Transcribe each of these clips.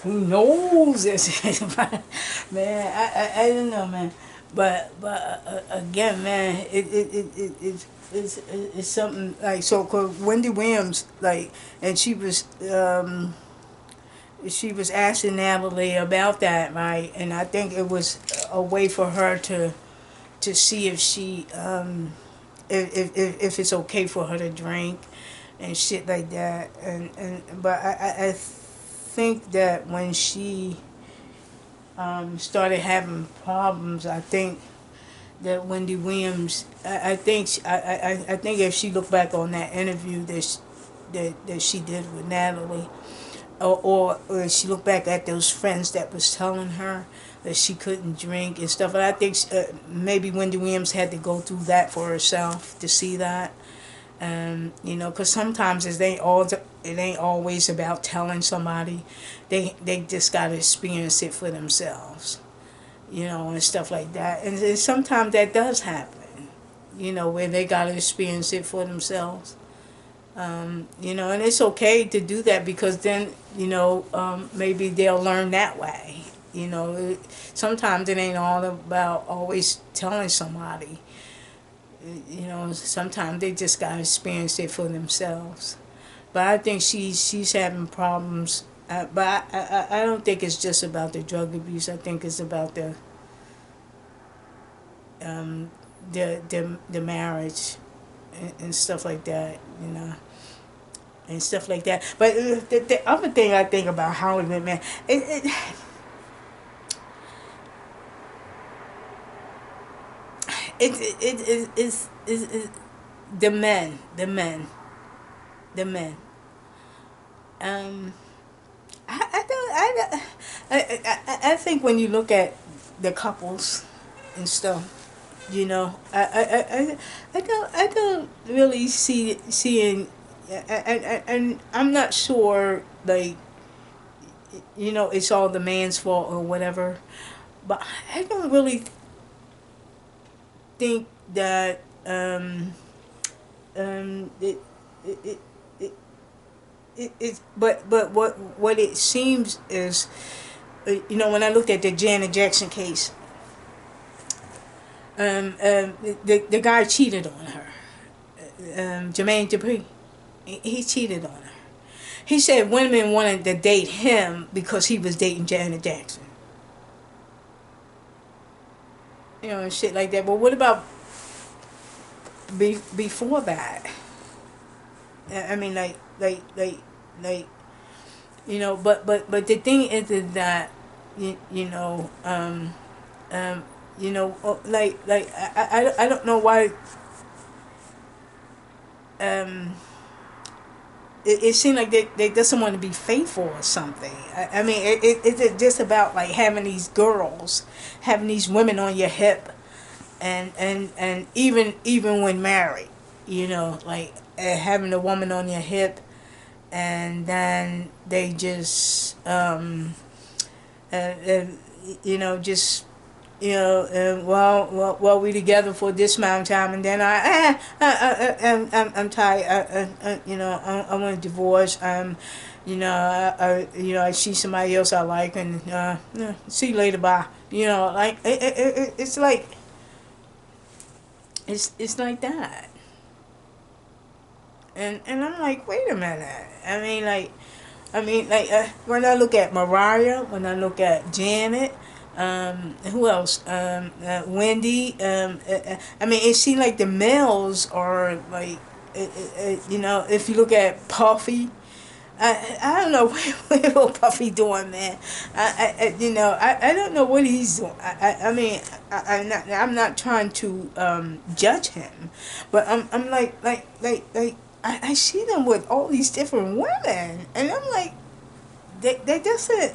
who knows this? Man, I don't know, man. But again, man, it's something like so. Cause Wendy Williams, like, and she was asking Natalie about that, right? And I think it was a way for her to see if she if it's okay for her to drink and shit like that. And but I think that when she started having problems, I think that Wendy Williams, I think if she looked back on that interview that she did with Natalie, or she looked back at those friends that was telling her that she couldn't drink and stuff. And I think maybe Wendy Williams had to go through that for herself to see that. You know, because sometimes it ain't always about telling somebody. They just gotta experience it for themselves. You know, and stuff like that. And sometimes that does happen. You know, where they gotta experience it for themselves. You know, and it's okay to do that because then, you know, maybe they'll learn that way. You know, sometimes it ain't all about always telling somebody. You know, sometimes they just gotta experience it for themselves. But I think she's having problems. But I don't think it's just about the drug abuse. I think it's about um, the marriage and stuff like that. You know. And stuff like that. But the other thing I think about Hollywood, man, it the men. Um, I don't, I think when you look at the couples and stuff, you know, I don't really seeing, and I'm not sure, like, you know, it's all the man's fault or whatever, but I don't really think that it it it, but what it seems is, you know, when I looked at the Janet Jackson case, the guy cheated on her, Jermaine Dupri. He cheated on her. He said women wanted to date him because he was dating Janet Jackson. You know, and shit like that. But what about before that? I mean, like, you know. But the thing is that you know, you know, I don't know why. Um, it seemed like they doesn't want to be faithful or something. I mean, it's just about like having these girls, having these women on your hip, and even when married, you know, like having a woman on your hip, and then they just uh, you know, just, you know, well, we together for this amount of time, and then I'm tired. You know, I want a divorce. You know, you know, I see somebody else I like, and yeah, see you later, bye. You know, like it's like it's like that, and I'm like, wait a minute. I mean, like when I look at Mariah, when I look at Janet, who else? Wendy. I mean, it seems like the males are like, you know, if you look at Puffy, I don't know what old Puffy doing, man. You know, I don't know what he's doing. I mean, I'm not trying to judge him, but I'm like I see them with all these different women, and I'm like, they doesn't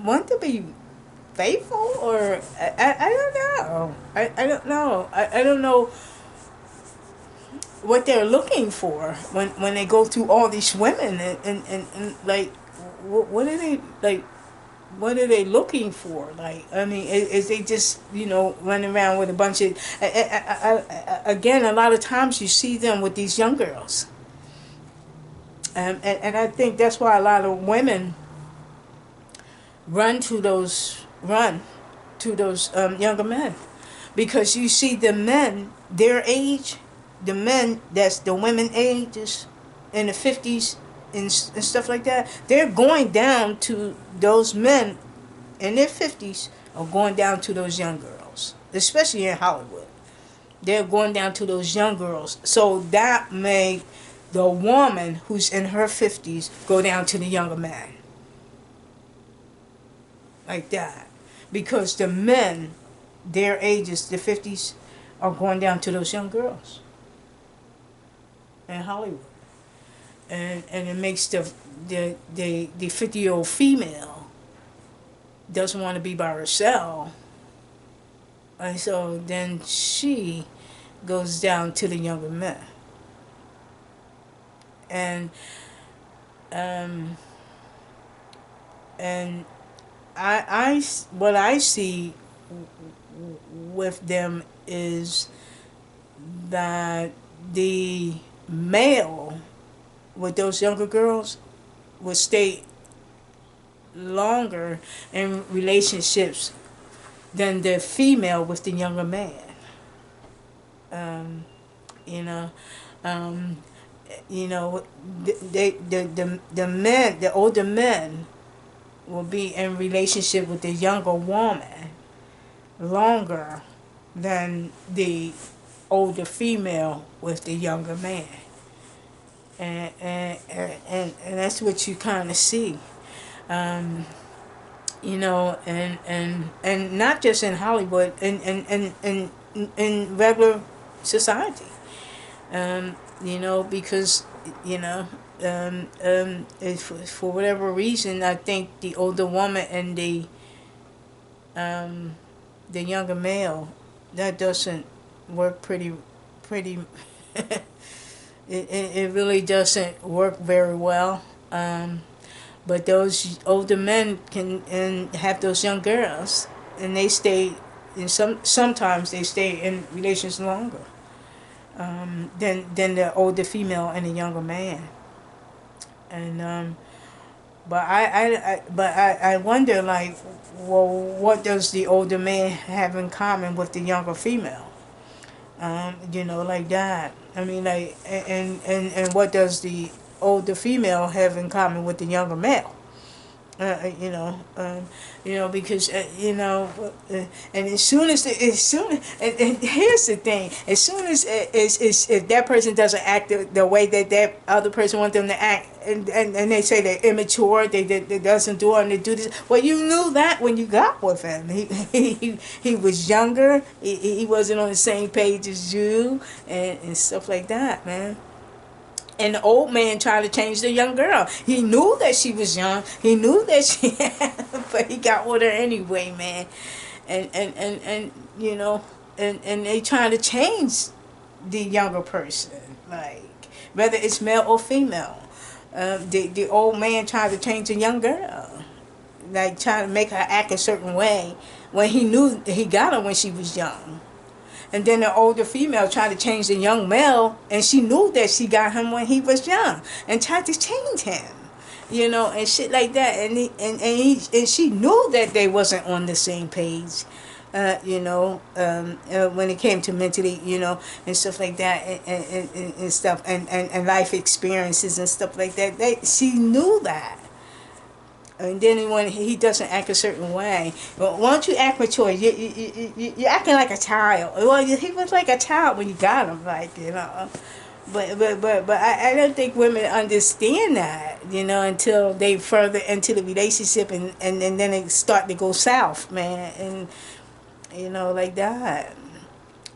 want to be faithful, or I don't know. I don't know. I don't know what they're looking for when they go through all these women, and like, what are they like? What are they looking for? Like, I mean, is they just, you know, running around with a bunch of again, a lot of times you see them with these young girls, and I think that's why a lot of women run to those younger men, because you see the men their age, the men that's the women ages in the 50s and stuff like that, they're going down to those men in their 50s, are going down to those young girls, especially in Hollywood. They're going down to those young girls. So that made the woman who's in her 50s go down to the younger man. Like that. Because the men, their ages, the 50s, are going down to those young girls in Hollywood. And it makes the 50-year-old female doesn't want to be by herself. And so then she goes down to the younger men. And what I see with them is that the male with those younger girls will stay longer in relationships than the female with the younger man. You know, the men, the older men, will be in relationship with the younger woman longer than the older female with the younger man. And that's what you kind of see. You know, and not just in Hollywood, in regular society. You know, because, you know, if for whatever reason, I think the older woman and the younger male, that doesn't work pretty it really doesn't work very well. But those older men can and have those young girls, and they stay in sometimes they stay in relations longer than the older female and the younger man. And but I wonder, like, well, what does the older man have in common with the younger female? You know, like that. I mean, like, and what does the older female have in common with the younger male? You know, because and as soon as and here's the thing: as soon as if that person doesn't act the way that other person wants them to act, and they say they're immature, they doesn't do it, and they do this. Well, you knew that when you got with him. He was younger. He wasn't on the same page as you, and stuff like that, man. And the old man tried to change the young girl. He knew that she was young. He knew that she but he got with her anyway, man. And you know, and they trying to change the younger person, like, whether it's male or female. The old man tried to change the young girl, like, trying to make her act a certain way when he knew he got her when she was young. And then the older female tried to change the young male, and she knew that she got him when he was young, and tried to change him, you know, and shit like that. And she knew that they wasn't on the same page, you know, when it came to mentally, you know, and stuff like that, and stuff, and life experiences and stuff like that. She knew that. And then when he doesn't act a certain way, well, why don't you act mature? You're acting like a child. Well, he was like a child when you got him, like, you know. But I don't think women understand that, you know, until they further into the relationship, and then it start to go south, man, and, you know, like that.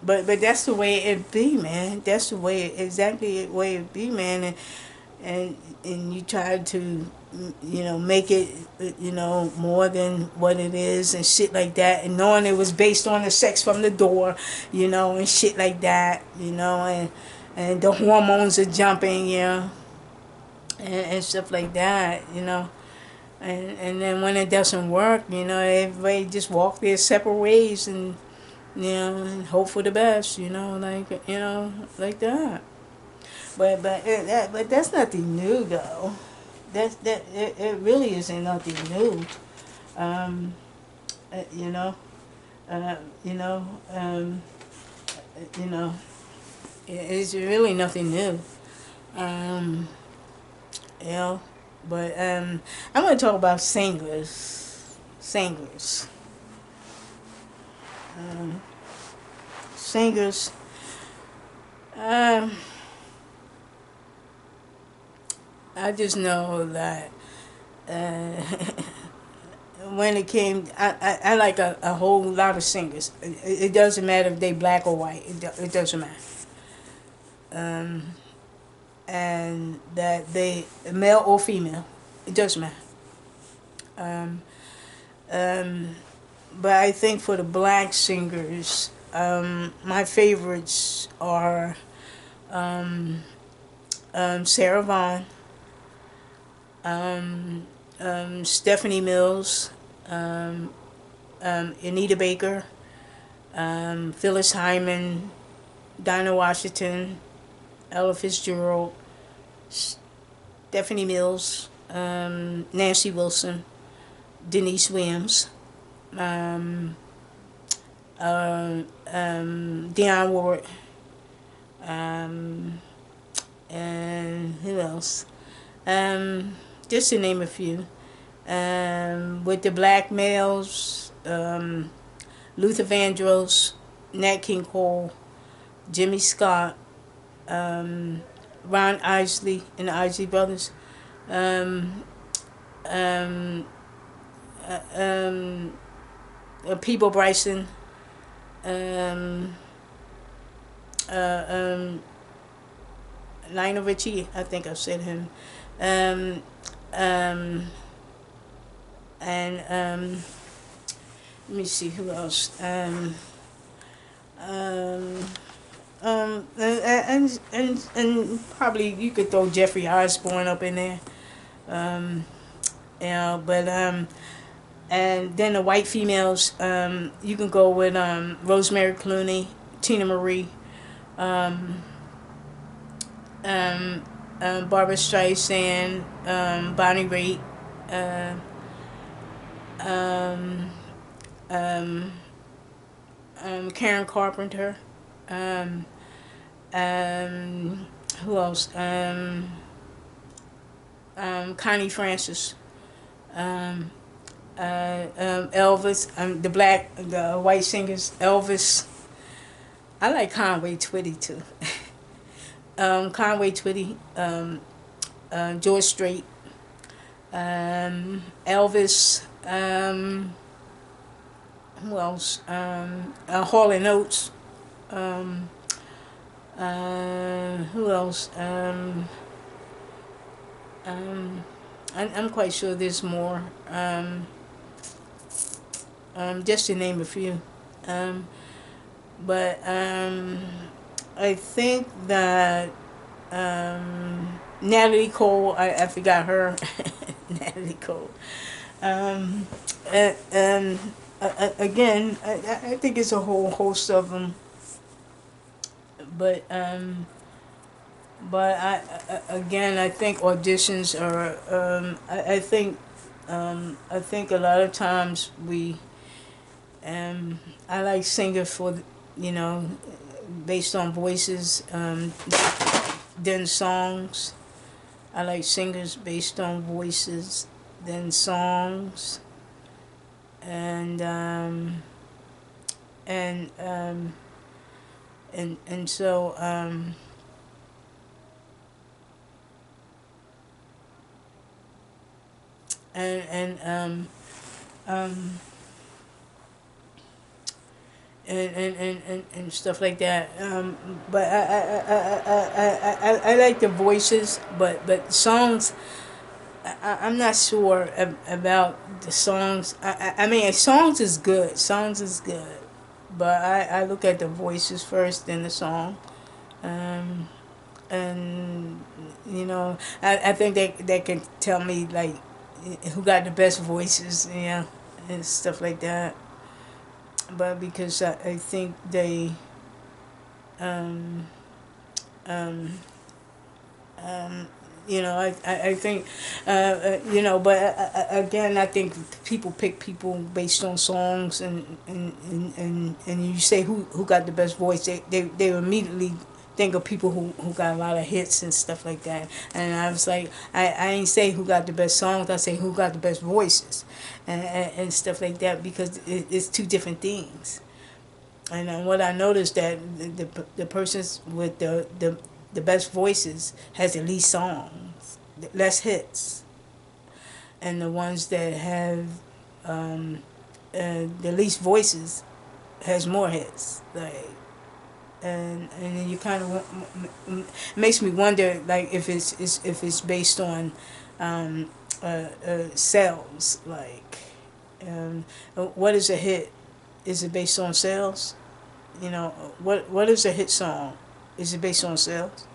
But that's the way it be, man. That's the way, exactly the way it be, man. And you try to, you know, make it, you know, more than what it is and shit like that, and knowing it was based on the sex from the door, you know, and shit like that, you know, and the hormones are jumping, you know, and stuff like that, you know, and then when it doesn't work, you know, everybody just walk their separate ways, and, you know, and hope for the best, you know, like, you know, like that. But that's nothing new, though. It really isn't nothing new. Um, you know, uh, you know, um, you know, it's really nothing new. Um, you know, but I'm going to talk about singers. Singers. Um, Singers. Um, I just know that uh, when it came, I like a whole lot of singers. It doesn't matter if they black or white. It doesn't matter. Um, and that they male or female, it doesn't matter. Um, um, but I think for the black singers, my favorites are um, Sarah Vaughan, um, Stephanie Mills, um, Anita Baker, Phyllis Hyman, Dinah Washington, Ella Fitzgerald, Stephanie Mills, Nancy Wilson, Denise Williams, um, Dionne Ward, um, and who else? Just to name a few. With the black males, Luther Vandross, Nat King Cole, Jimmy Scott, Ron Isley and the Isley Brothers, um, um, um, Peebo Bryson, um, uh, um, Lionel Richie, I think I've said him, um, um, and let me see who else. Um, and probably you could throw Jeffrey Osborne up in there. Um, you know, but and then the white females, you can go with Rosemary Clooney, Tina Marie, um, um, Barbara Streisand, Bonnie Raitt, uh, um, um, Karen Carpenter, um, who else? Connie Francis, um, Elvis, the white singers, Elvis. I like Conway Twitty too. Conway Twitty, George Strait, Elvis, who else? Hall and Oates. Who else? Um, I'm quite sure there's more. Just to name a few. Um, but I think that Natalie Cole, I forgot her. Natalie Cole. Um, and again, I think it's a whole host of them. But again, I think auditions are. I think a lot of times I like singers for, you know, based on voices. Then songs. I like singers based on voices, then songs, and and um, and so and um, and stuff like that. But I like the voices, but songs. I'm not sure about the songs. I mean, songs is good. Songs is good, but I look at the voices first, then the song. Um, and you know, I think they can tell me like who got the best voices, you know, and stuff like that. But because I think they um, um, I think, but again, I think people pick people based on songs, and you say who got the best voice, they immediately think of people who got a lot of hits and stuff like that. And I was like, I ain't say who got the best songs, I say who got the best voices, and stuff like that, because it's two different things. And what I noticed that the persons with the best voices has the least songs, less hits, and the ones that have the least voices has more hits. Like, and then you kind of makes me wonder, like, if it's based on sales. Like, what is a hit? Is it based on sales? What is a hit song? Is it based on sales?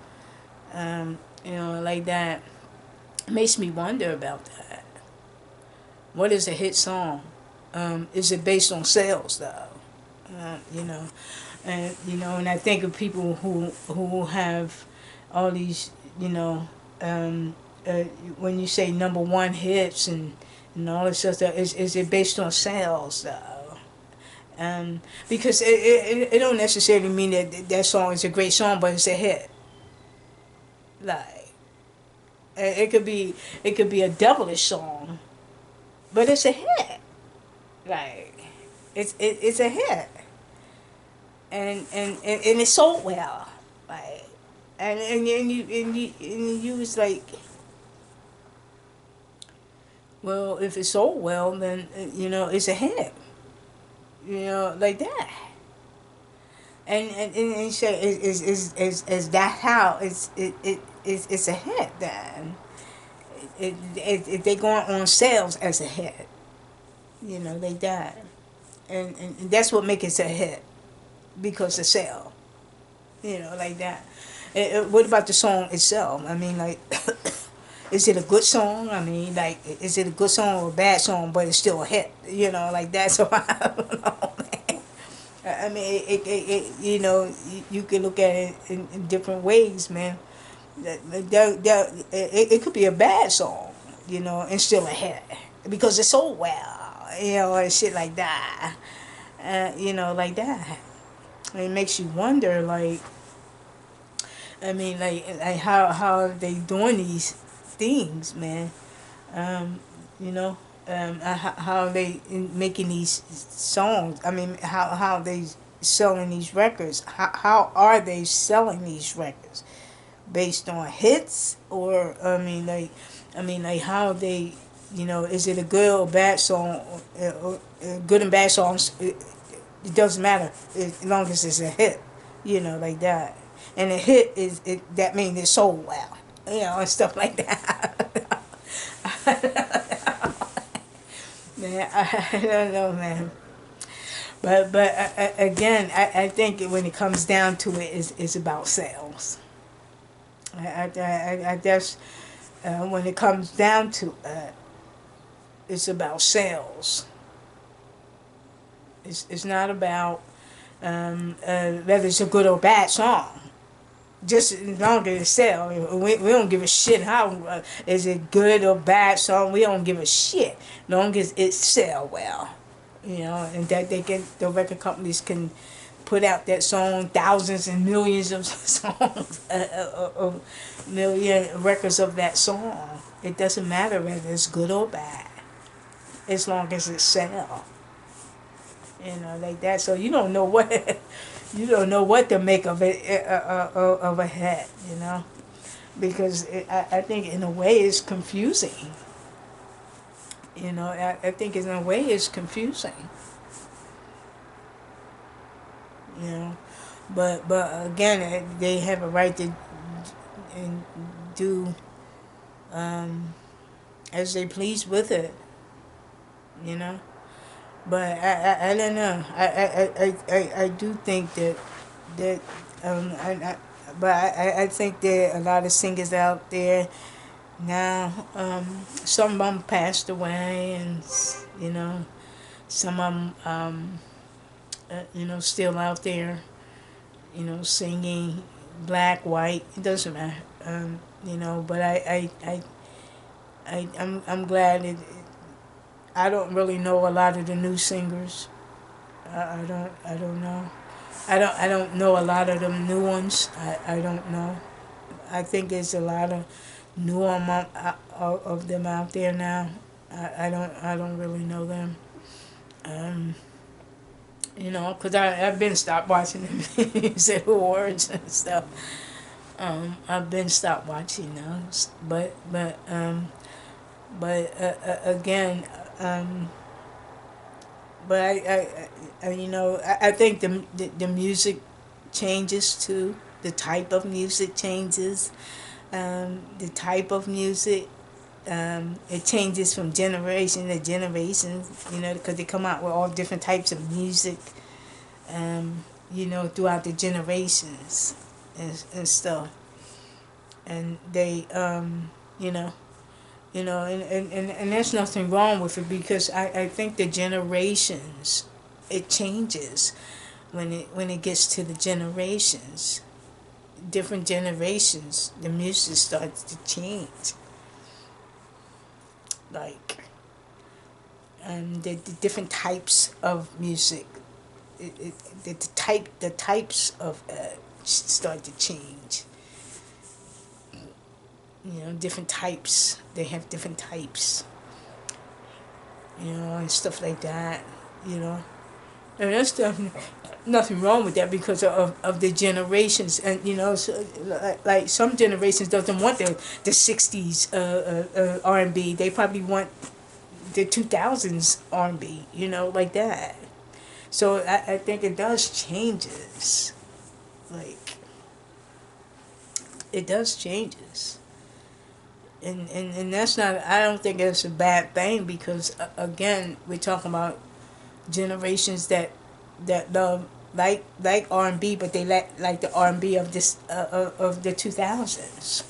Like that. It makes me wonder about that. What is a hit song? Is it based on sales though? And I think of people who have all these, when you say number one hits and all this stuff, is it based on sales though? Because it don't necessarily mean that song is a great song, but it's a hit. Like, it could be a devilish song, but it's a hit. Like, it's a hit, and it sold well. Like, and you was like, well, if it sold well, then it's a hit. Like that. And you say, is that how it's a hit then? If they going on sales as a hit, like that. And that's what makes it a hit, because of sale, like that. What about the song itself? I mean, like, is it a good song? I mean, like, is it a good song or a bad song, but it's still a hit, like that? So I don't know, man. I mean, you can look at it in different ways, man. It could be a bad song, and still a hit, because it sold well, and shit like that. Like that. It makes you wonder, like, I mean, like how are they doing these things, man? You know, how are they making these songs? I mean, how are they selling these records? How are they selling these records? Based on hits, or like how they, is it a good or bad song? Good and bad songs, it doesn't matter as long as it's a hit, like that. And a hit is it that means it sold well, and stuff like that. Man, I don't know, man. But again, I think when it comes down to it, is about sales. I guess when it comes down to it, it's about sales. It's not about whether it's a good or bad song. Just as long as it sells, we don't give a shit how is it good or bad song. We don't give a shit, long as it sell well, and that the record companies can put out that song, thousands and millions of songs, of million records of that song. It doesn't matter whether it's good or bad, as long as it sell. Like that. So you don't know what to make of it, of a hit, because I think in a way it's confusing. I think in a way it's confusing. But again, they have a right to and do as they please with it, you know. But I don't know. I do think that I think there are a lot of singers out there now. Some of them passed away, and some of them still out there, singing, black, white, it doesn't matter. But I'm glad I don't really know a lot of the new singers. I don't know. I don't know a lot of them new ones. I don't know. I think there's a lot of new of them out there now. I don't really know them. Um, 'cause I've been stopped watching the music awards and stuff. I've been stopped watching those, again, um, but I think the music changes too. The type of music changes. The type of music, it changes from generation to generation. Because they come out with all different types of music. Throughout the generations and stuff, and they, and there's nothing wrong with it because I think the generations, it changes when it gets to the generations. Different generations, the music starts to change. Like, the different types of music, the types of start to change. Different types. They have different types. And stuff like that. And there's nothing wrong with that because of the generations, and so, like some generations doesn't want the '60s R&B. They probably want the 2000s R&B. Like that. So I think it does changes. Like, it does changes. And that's not, I don't think it's a bad thing because, again, we're talking about generations that love like R&B, but they like the R&B of this of the 2000s,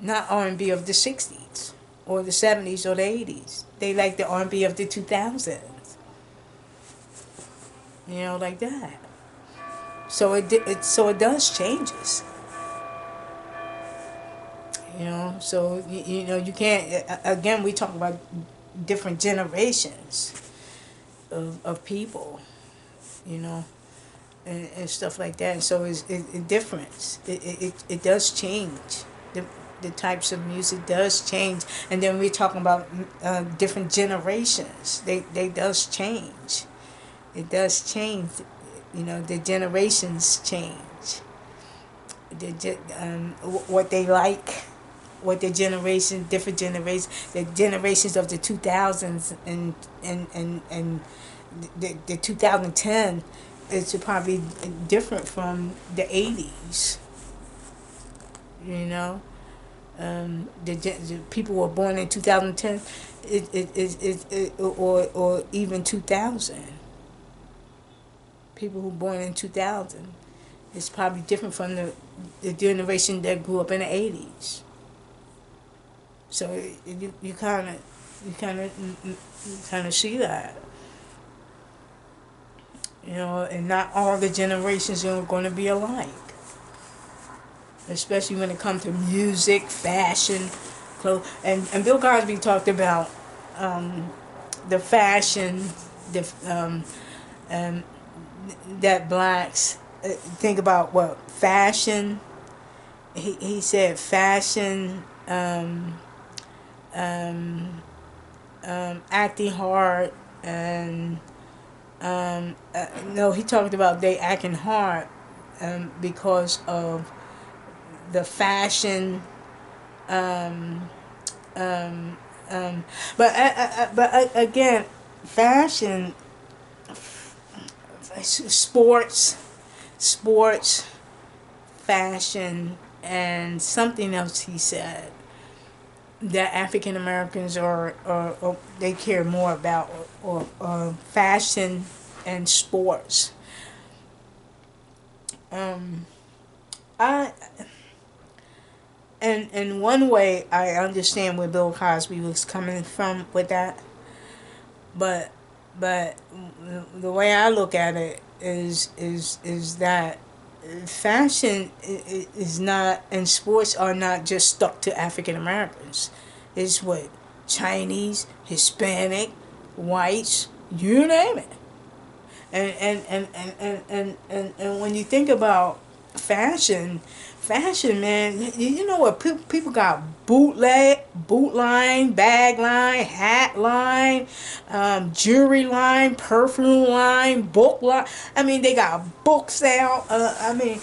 not R&B of the 60s or the 70s or the 80s. They like the R&B of the 2000s. Like that. So it does changes. So you can't, again, we talk about different generations of people, and stuff like that. And so it different. It does change. The types of music does change, and then we're talking about different generations. They does change. It does change. The generations change. What they like, what different generations, the generations of the 2000s and the 2010 is probably different from the 80s. The people who were born in 2010, or even 2000. People who were born in 2000, it's probably different from the generation that grew up in the 80s. So you kind of see that. And not all the generations are going to be alike. Especially when it comes to music, fashion, clothes. And Bill Cosby talked about the fashion, um, that blacks think about what fashion. He said fashion, acting hard, and no, he talked about they acting hard because of the fashion. Um, um, but again, fashion, sports, fashion, and something else he said that African Americans or they care more about, or fashion and sports. Um, I and in one way I understand where Bill Cosby was coming from with that, but but the way I look at it is that fashion is not, and sports are not just stuck to African Americans. It's what Chinese, Hispanic, whites, you name it. And when you think about fashion, man, you know what, people got boot line, bag line, hat line, jewelry line, perfume line, book line. I mean, they got books out. I mean,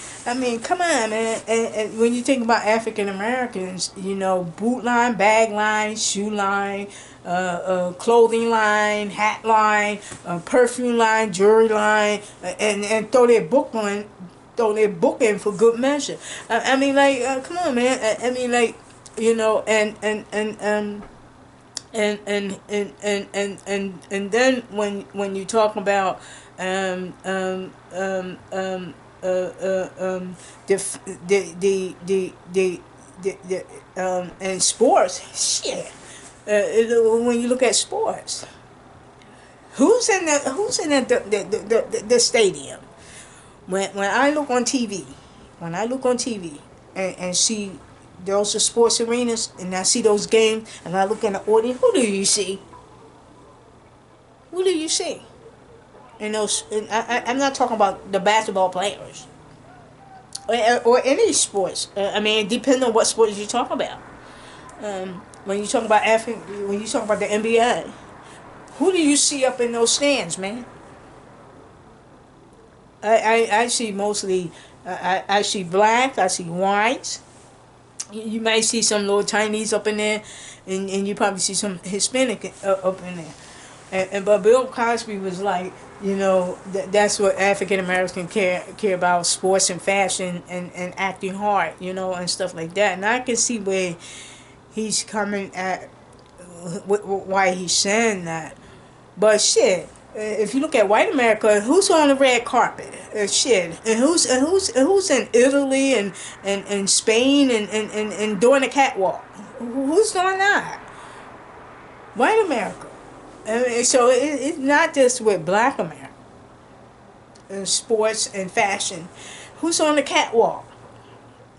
come on, man. And when you think about African Americans, you know, boot line, bag line, shoe line, clothing line, hat line, perfume line, jewelry line, and throw their book in for good measure. I mean, like, come on, man. I mean, like, you know, and then when you talk about and sports, shit. When you look at sports, who's in the stadium? When I look on TV, and see those are sports arenas, and I see those games, and I look in the audience, who do you see? Who do you see? And I'm not talking about the basketball players or any sports. I mean, it depends on what sports you talk about. When you talk about when you talk about the NBA, who do you see up in those stands, man? I see mostly, I see black, I see whites. You might see some little Chinese up in there, and you probably see some Hispanic up in there. But Bill Cosby was like, you know, that's what African Americans care about, sports and fashion and acting hard, you know, and stuff like that. And I can see where he's coming at, why he's saying that. But shit, if you look at white America, who's on the red carpet? Shit, and who's in Italy and Spain and doing the catwalk? Who's doing that? White America. I mean, so it's not just with black America. Sports and fashion. Who's on the catwalk?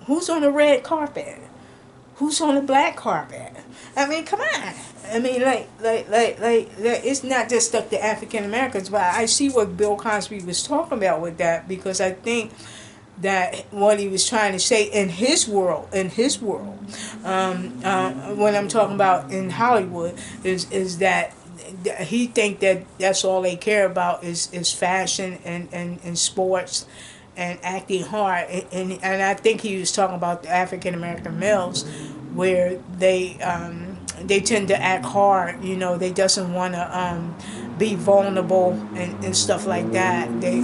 Who's on the red carpet? Who's on the black carpet? I mean, come on. I mean, like, it's not just stuck to African Americans, but I see what Bill Cosby was talking about with that, because I think that what he was trying to say in his world, when I'm talking about in Hollywood, is that he think that that's all they care about is fashion and sports and acting hard, and I think he was talking about the African American males, where they tend to act hard. You know, they doesn't want to be vulnerable and stuff like that. They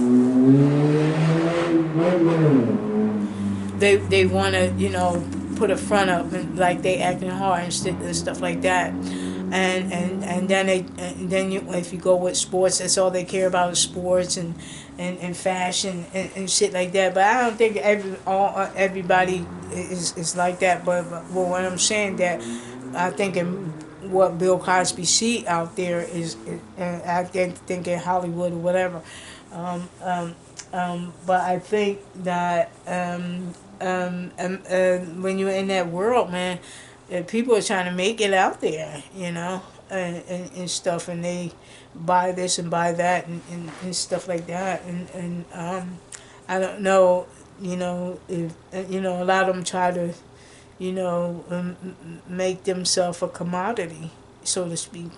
want to, you know, put a front up, and like they acting hard and stuff like that. And then if you go with sports, that's all they care about is sports and fashion and shit like that. But I don't think everybody is like that. But what I'm saying, that I think what Bill Cosby see out there is I think in Hollywood or whatever. But I think that when you're in that world, man, people are trying to make it out there, you know, and stuff, and they buy this and buy that and stuff like that, and I don't know, you know, if you know, a lot of them try to, you know, make themselves a commodity, so to speak,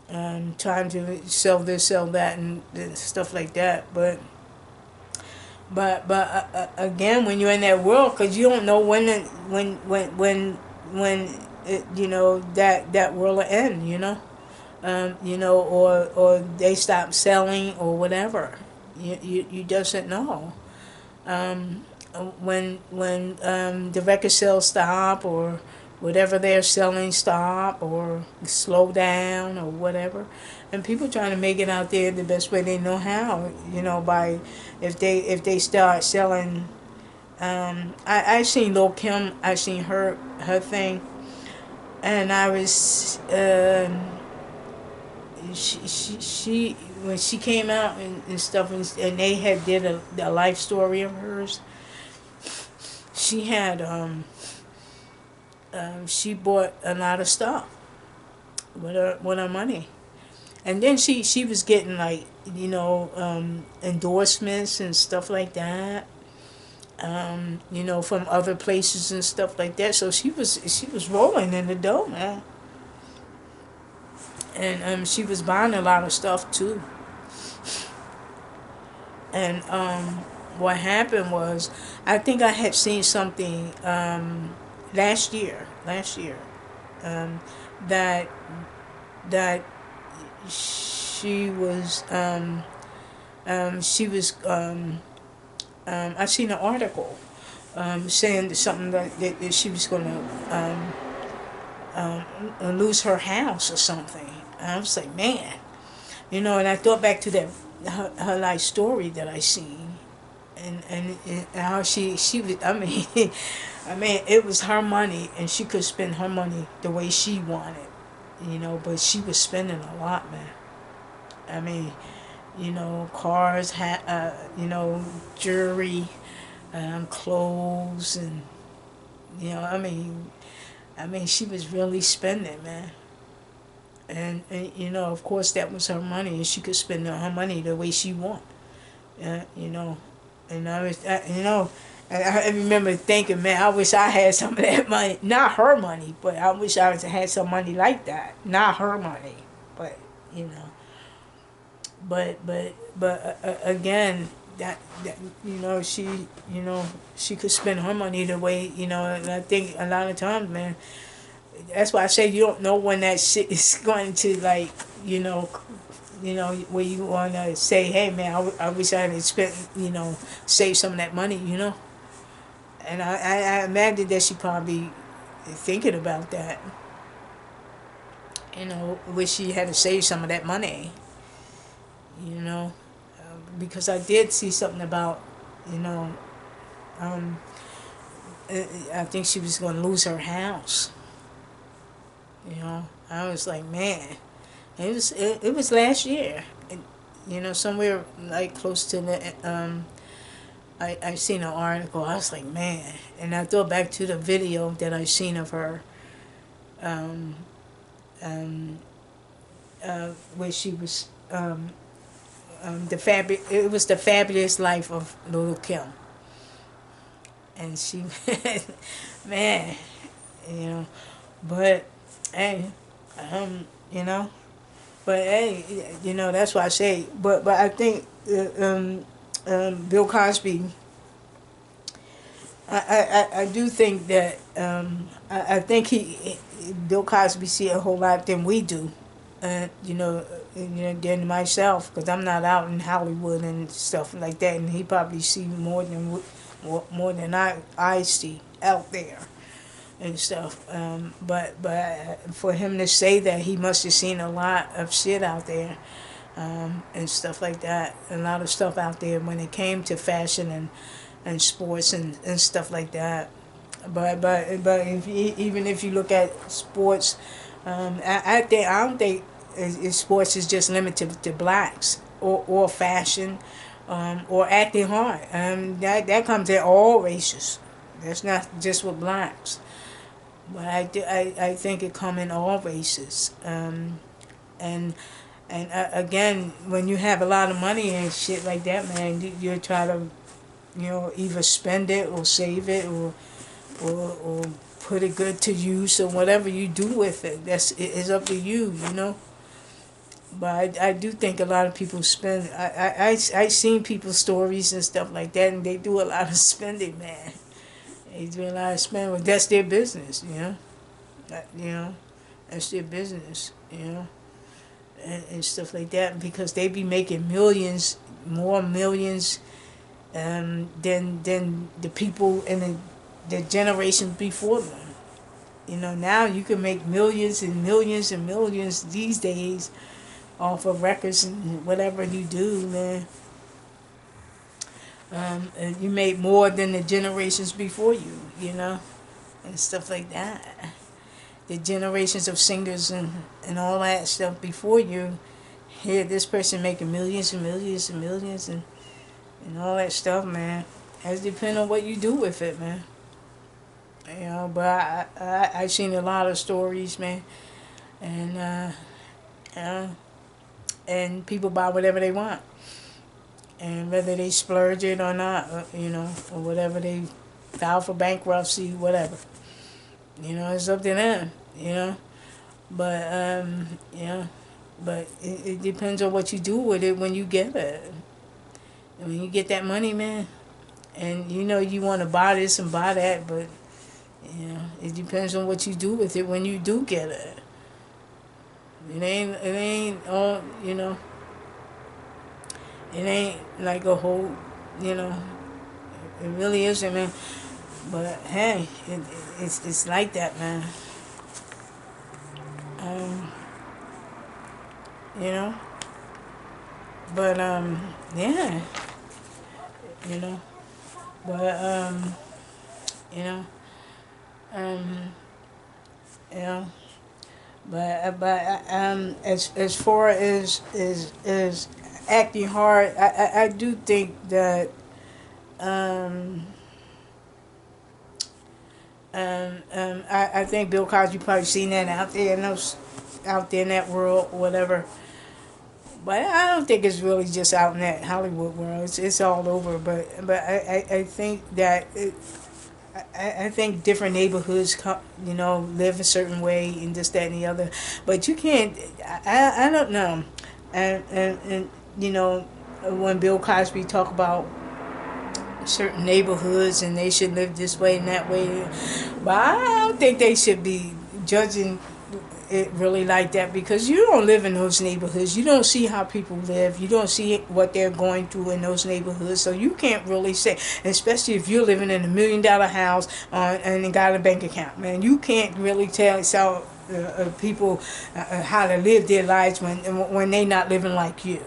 trying to sell this, sell that, and stuff like that, but again, when you're in that world, because you don't know when it, you know, that world will end, you know, or they stop selling or whatever. You doesn't know. When the record sales stop, or whatever they're selling stop or slow down or whatever, and people trying to make it out there the best way they know how, you know, by if they start selling. I seen Lil Kim, I seen her thing, and I was she when she came out and stuff, and they had did a life story of hers. She had she bought a lot of stuff with her money, and then she was getting like, endorsements and stuff like that, from other places and stuff like that. So she was rolling in the dough, man. And she was buying a lot of stuff too. And what happened was, I think I had seen something last year, um, that that she was I seen an article saying something that she was going to lose her house or something. And I was like, man, and I thought back to that her life story that I seen, and how she was. I mean, I mean, it was her money, and she could spend her money the way she wanted, but she was spending a lot, man. I mean, cars, jewelry, clothes, and I mean, she was really spending, man. And of course, that was her money, and she could spend her money the way she want. Uh, you know, and I remember thinking, man, I wish I had some of that money. Not her money, but I wish I had some money like that. Not her money, but you know. But again, that she could spend her money the way, and I think a lot of times, man, that's why I say you don't know when that shit is going to, like, where you want to say, hey man, I wish I had spent, save some of that money, and I imagine that she probably thinking about that, wish she had to save some of that money, you know, because I did see something about, um, I think she was going to lose her house. I was like, man, it was last year, somewhere like close to the I seen an article. I was like, man, and I thought back to the video that I seen of her, um, um, where she was it was the fabulous life of Little Kim, and she, man, you know, but hey, you know, but hey, that's why I say. But I think Bill Cosby. I do think that I think Bill Cosby see a whole lot than we do, than myself, because I'm not out in Hollywood and stuff like that, and he probably see more than I see out there and stuff. But for him to say that, he must have seen a lot of shit out there, and stuff like that. A lot of stuff out there when it came to fashion and sports and stuff like that. But even if you look at sports, I don't think sports is just limited to blacks or fashion, or acting hard. That comes at all races. That's not just with blacks. But I think it come in all races. And again, when you have a lot of money and shit like that, man, you try to, either spend it or save it, or put it good to use, or whatever you do with it. It's up to you, But I do think a lot of people spend. I seen people's stories and stuff like that, and they do a lot of spending, man. They do a lot of spending. Well, that's their business, That's their business, and stuff like that, because they be making millions, more millions, than the people in the generations before them. Now you can make millions and millions and millions these days off of records and whatever you do, man. And you made more than the generations before you, and stuff like that. The generations of singers and all that stuff before you, Here, this person making millions and millions and millions and all that stuff, man. It depends on what you do with it, man. You know, but I've seen a lot of stories, man, and uh, and people buy whatever they want, and whether they splurge it or not, you know, or whatever they file for bankruptcy, whatever, you know, it's up to them, you know, but you know, but it depends on what you do with it when you get it. And when you get that money, man, and you know you want to buy this and buy that, but you know, it depends on what you do with it when you do get it. It ain't all, you know, it ain't like a whole, you know, it really isn't, man. But hey, it's like that, man. Um, you know, but yeah, you know, but you know, um, you know. But as far as acting hard, I do think that um, I think Bill Cosby probably seen that out there in those out there in that world or whatever. But I don't think it's really just out in that Hollywood world. It's all over. But I think that I think different neighborhoods, you know, live a certain way and this, that, and the other. But you can't. I don't know. And you know, when Bill Cosby talk about certain neighborhoods and they should live this way and that way, but I don't think they should be judging it really like that, because you don't live in those neighborhoods. You don't see how people live. You don't see what they're going through in those neighborhoods. So you can't really say, especially if you're living in $1 million house and got a bank account, man. You can't really tell people how to live their lives when they not living like you.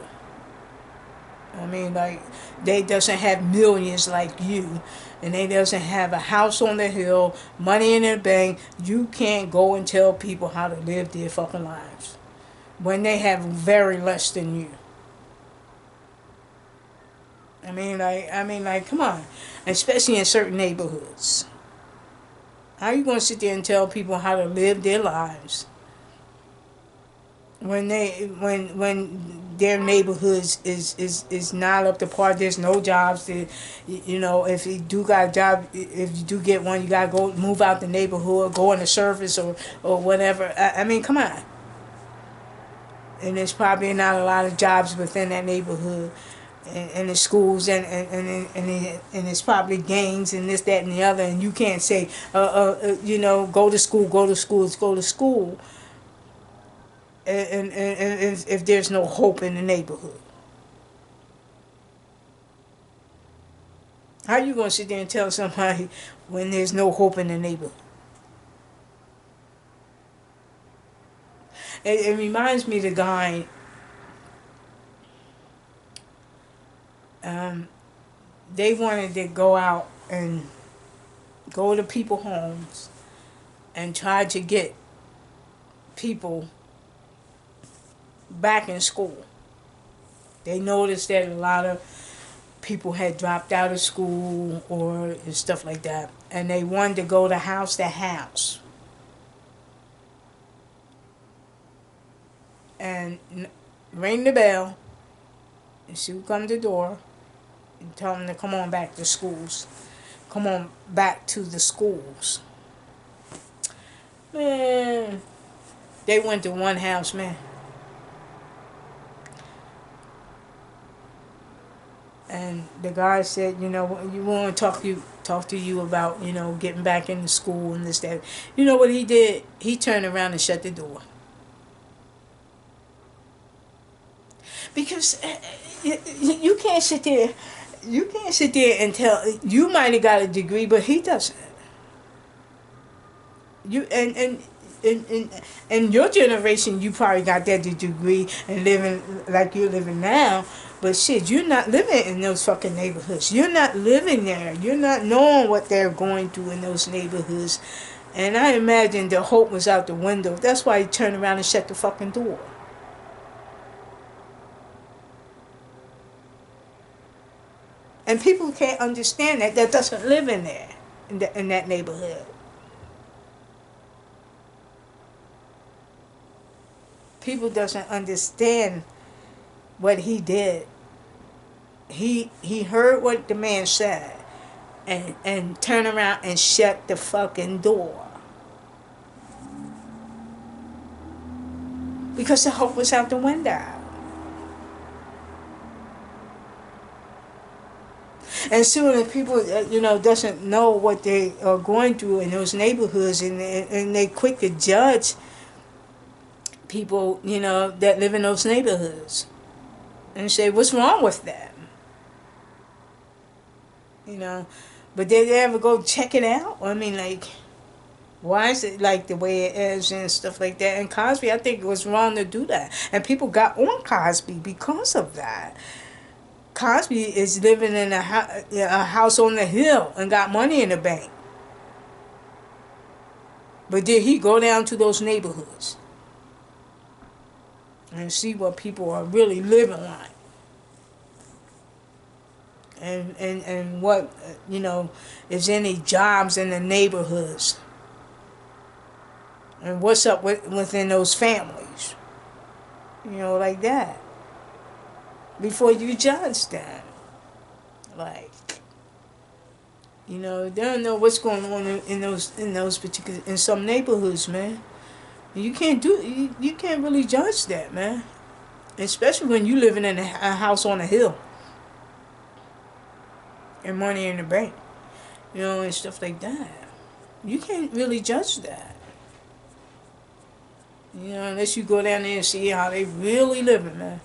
I mean, like, they doesn't have millions like you, and they doesn't have a house on the hill, money in their bank. You can't go and tell people how to live their fucking lives when they have very less than you. I mean, like, come on, especially in certain neighborhoods. How are you gonna sit there and tell people how to live their lives when their neighborhoods is not up to par? There's no jobs. You know, if you do got a job, if you do get one, you gotta go move out the neighborhood, go in the service or whatever. I mean, come on. And there's probably not a lot of jobs within that neighborhood, and the schools and it's probably gangs and this, that, and the other. And you can't say, you know, go to school, go to school, go to school. And if there's no hope in the neighborhood, how you gonna sit there and tell somebody when there's no hope in the neighborhood? It reminds me of the guy. They wanted to go out and go to people's homes and try to get people back in school. They noticed that a lot of people had dropped out of school or stuff like that, and they wanted to go to house, and ring the bell, and she would come to the door and tell them to come on back to schools. Come on back to the schools. Man, they went to one house, man. And the guy said, you know, you want to talk to you about, you know, getting back into school and this, that. You know what he did? He turned around and shut the door. Because you can't sit there. You can't sit there and tell. You might have got a degree, but he doesn't. You in your generation, you probably got that degree and living like you're living now. But shit, you're not living in those fucking neighborhoods. You're not living there. You're not knowing what they're going through in those neighborhoods. And I imagine the hope was out the window. That's why he turned around and shut the fucking door. And people can't understand that doesn't live in there, in that neighborhood. People doesn't understand what he did. He heard what the man said and turned around and shut the fucking door. Because the hope was out the window. And soon as people, doesn't know what they are going through in those neighborhoods, and they quick to judge people, that live in those neighborhoods, and say, what's wrong with them? But they never go check it out. I mean, like, why is it like the way it is and stuff like that? And Cosby, I think it was wrong to do that. And people got on Cosby because of that. Cosby is living in a house on the hill and got money in the bank. But did he go down to those neighborhoods and see what people are really living like? And what, is any jobs in the neighborhoods? And what's up within those families? Like that. Before you judge them. Like, they don't know what's going on in those particular, in some neighborhoods, man. You can't really judge that, man. Especially when you living in a house on a hill. And money in the bank. And stuff like that. You can't really judge that. Unless you go down there and see how they really living, man.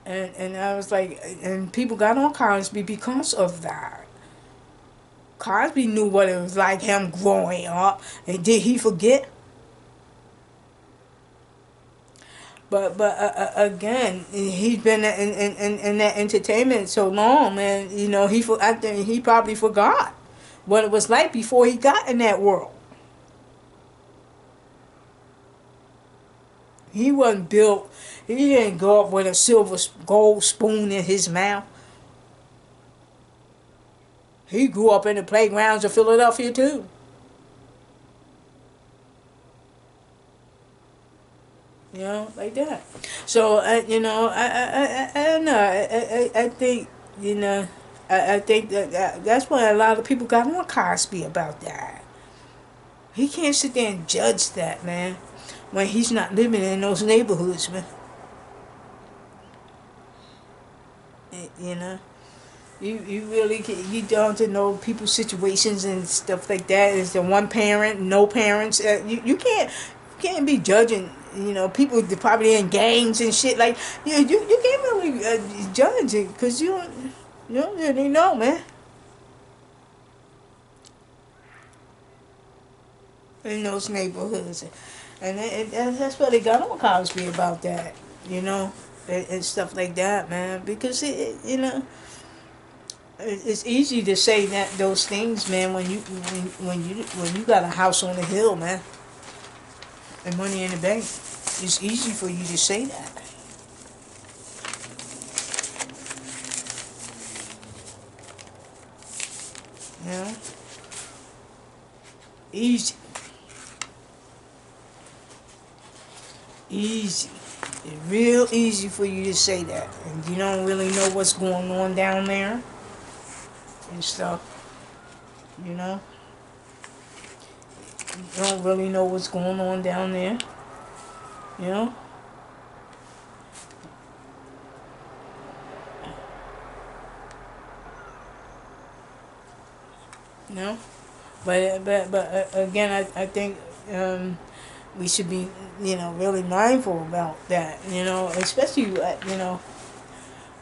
And I was like, and people got on Cosby because of that. Cosby knew what it was like, him growing up. And did he forget? But again, he's been in that entertainment so long, man. I think he probably forgot what it was like before he got in that world. He wasn't built. He didn't go up with a gold spoon in his mouth. He grew up in the playgrounds of Philadelphia too. Like that. So I don't know. I think I think that's why a lot of people got on Cosby about that. He can't sit there and judge that, man, when he's not living in those neighborhoods, man. You really you don't know people's situations and stuff like that. Is there one parent, no parents? You can't be judging. People probably in gangs and shit. Like you can't really judge it because you don't really know, man. In those neighborhoods, and that's why they got on Cosby about that, and stuff like that, man. Because it's easy to say those things, man, when you got a house on the hill, man, and money in the bank. It's easy for you to say that. Easy. Easy. It's real easy for you to say that. And you don't really know what's going on down there and stuff. You don't really know what's going on down there. But again, I think we should be really mindful about that. Especially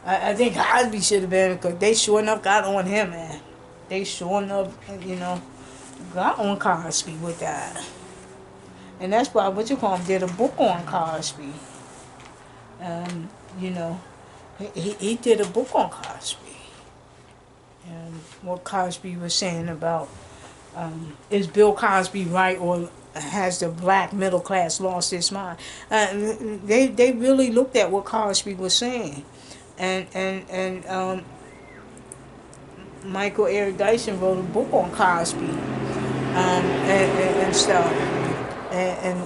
I think Cosby should have been, because they sure enough got on him, man. They sure enough got on Cosby with that. And that's why did a book on Cosby. He did a book on Cosby. And what Cosby was saying about, is Bill Cosby right, or has the black middle class lost its mind? They really looked at what Cosby was saying. and Michael Eric Dyson wrote a book on Cosby, and stuff, and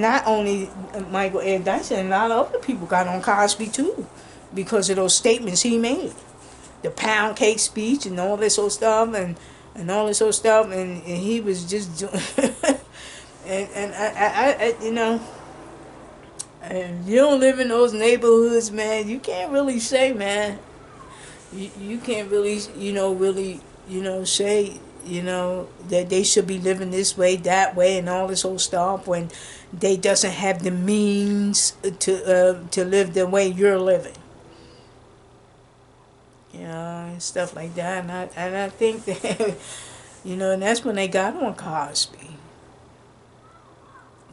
not only Michael Eric Dyson, a lot of other people got on Cosby too, because of those statements he made, the pound cake speech and all this old stuff, and all this old stuff, and he was just doing, I you know. And you don't live in those neighborhoods, man. You can't really say, man. You can't really, say, that they should be living this way, that way, and all this old stuff when they doesn't have the means to live the way you're living. And stuff like that. And I think that, and that's when they got on Cosby.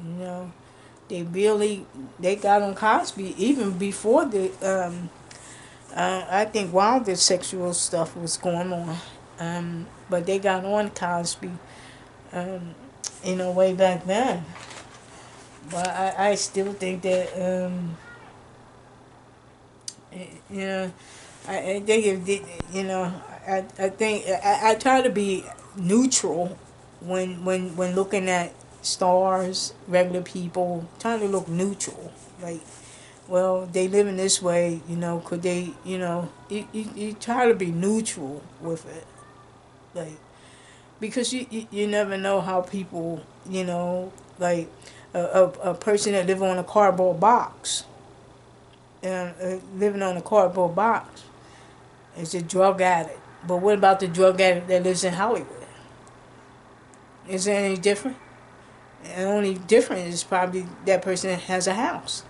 You know, they got on Cosby even before I think while the sexual stuff was going on. But they got on Cosby, way back then. But I still think that, I think if I think I try to be neutral when looking at stars, regular people, trying to look neutral. Like, well, they live in this way, could they, you try to be neutral with it. Like, because you never know how people, like a person that live on a cardboard box, living on a cardboard box is a drug addict. But what about the drug addict that lives in Hollywood? Is it any different? The only difference is probably that person has a house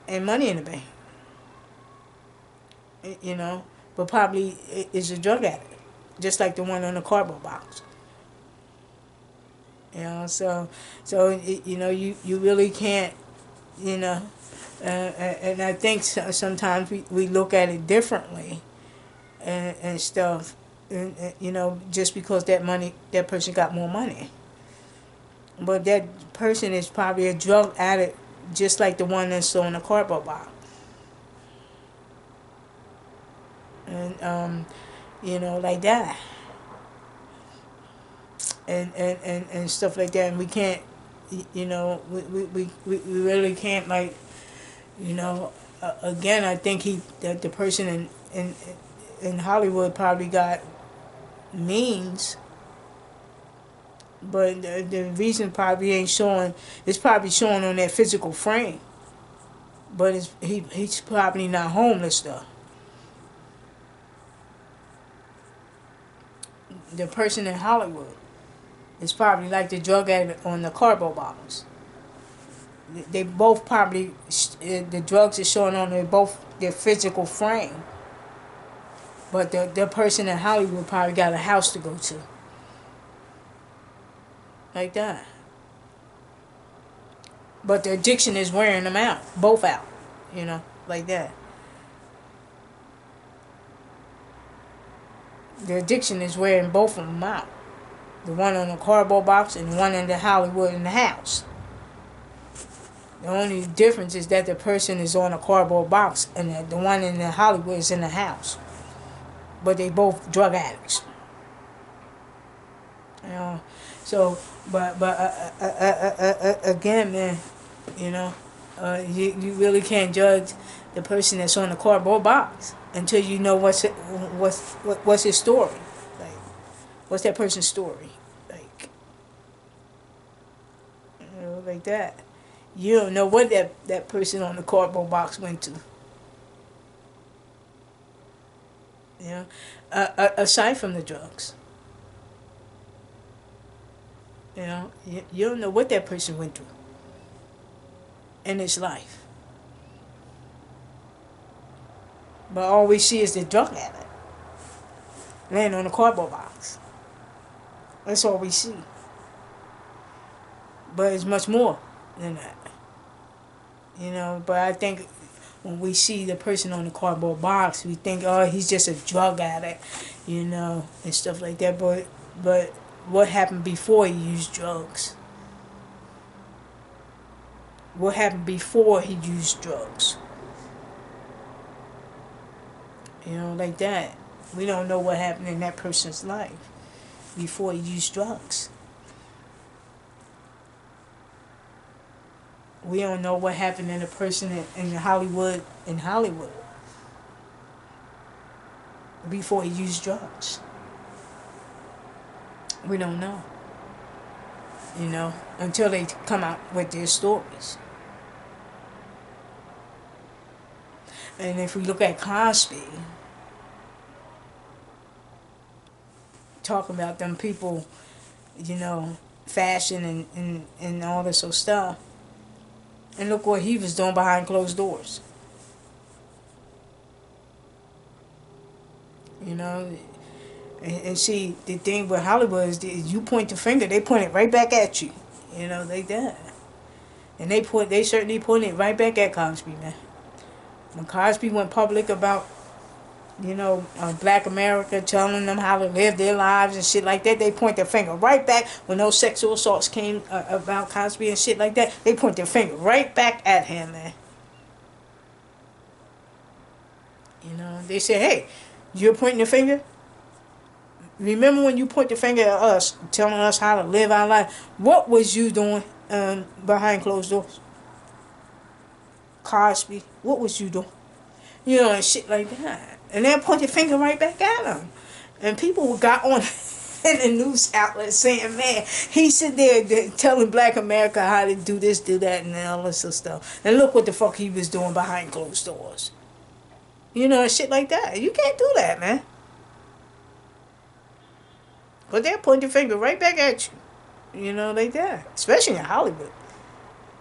and money in the bank. But probably is a drug addict, just like the one on the cardboard box. You really can't, and I think sometimes we look at it differently, and stuff, just because that person got more money. But that person is probably a drug addict, just like the one that's on the cardboard box. And like that. And stuff like that. And we can't, we really can't, like, again, I think that the person in Hollywood probably got means. But the reason probably ain't showing, it's probably showing on that physical frame. But he's probably not homeless though. The person in Hollywood is probably like the drug addict on the cardboard box. They both probably, the drugs is showing on their physical frame. But the person in Hollywood probably got a house to go to. Like that. But the addiction is wearing them out. Both out. Like that. The addiction is wearing both of them out. The one on the cardboard box and the one in the Hollywood in the house. The only difference is that the person is on a cardboard box and the one in the Hollywood is in the house. But they both drug addicts. So, but again, man, you really can't judge the person that's on the cardboard box until you know what's his story. Like, what's that person's story? Like, like that. You don't know what that person on the cardboard box went to. Aside from the drugs. You don't know what that person went through in his life. But all we see is the drug addict laying on a cardboard box. That's all we see. But it's much more than that. But I think when we see the person on the cardboard box, we think, oh, he's just a drug addict, and stuff like that. But what happened before he used drugs? What happened before he used drugs? You know, like that. We don't know what happened in that person's life before he used drugs. We don't know what happened in a person in Hollywood before he used drugs. We don't know. You know, until they come out with their stories. And if we look at Cosby, talking about them people, you know, fashion and all this sort of stuff, and look what he was doing behind closed doors. You know, and see, the thing with Hollywood is you point the finger, they point it right back at you. You know, they did. And they certainly pointed it right back at Cosby, man. When Cosby went public about, you know, black America, telling them how to live their lives and shit like that, they point their finger right back. When those sexual assaults came about Cosby and shit like that, they point their finger right back at him, man. You know, they say, hey, you're pointing the finger? Remember when you point the finger at us, telling us how to live our life? What was you doing behind closed doors? Cosby, what was you doing? You know, and shit like that. And then point the finger right back at him. And people got on in the news outlets saying, man, he's sitting there telling black America how to do this, do that, and all this sort of stuff. And look what the fuck he was doing behind closed doors. You know, and shit like that. You can't do that, man. But they'll point the finger right back at you. You know, like that. Especially in Hollywood.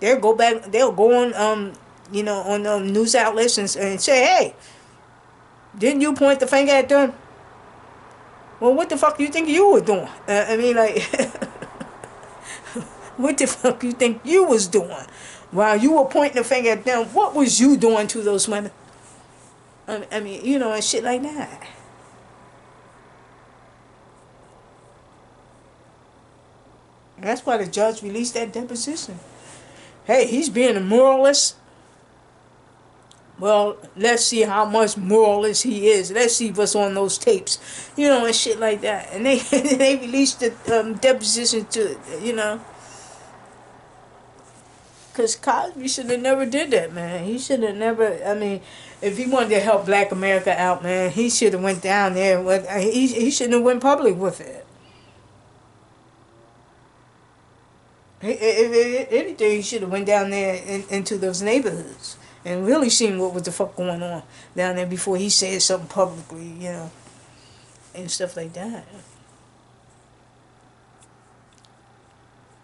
They'll go on, you know, on news outlets and say, hey, didn't you point the finger at them? Well, what the fuck do you think you were doing? I mean, like, what the fuck you think you was doing? While you were pointing the finger at them, what was you doing to those women? I mean, you know, and shit like that. That's why the judge released that deposition. Hey, he's being a moralist. Well, let's see how much moralist he is. Let's see what's on those tapes. You know, and shit like that. And they they released the deposition to, you know. Because Cosby should have never did that, man. He should have never, I mean, if he wanted to help black America out, man, he should have went down there. He shouldn't have went public with it. If anything, he should have went down there into those neighborhoods and really seen what was the fuck going on down there before he said something publicly, you know, and stuff like that.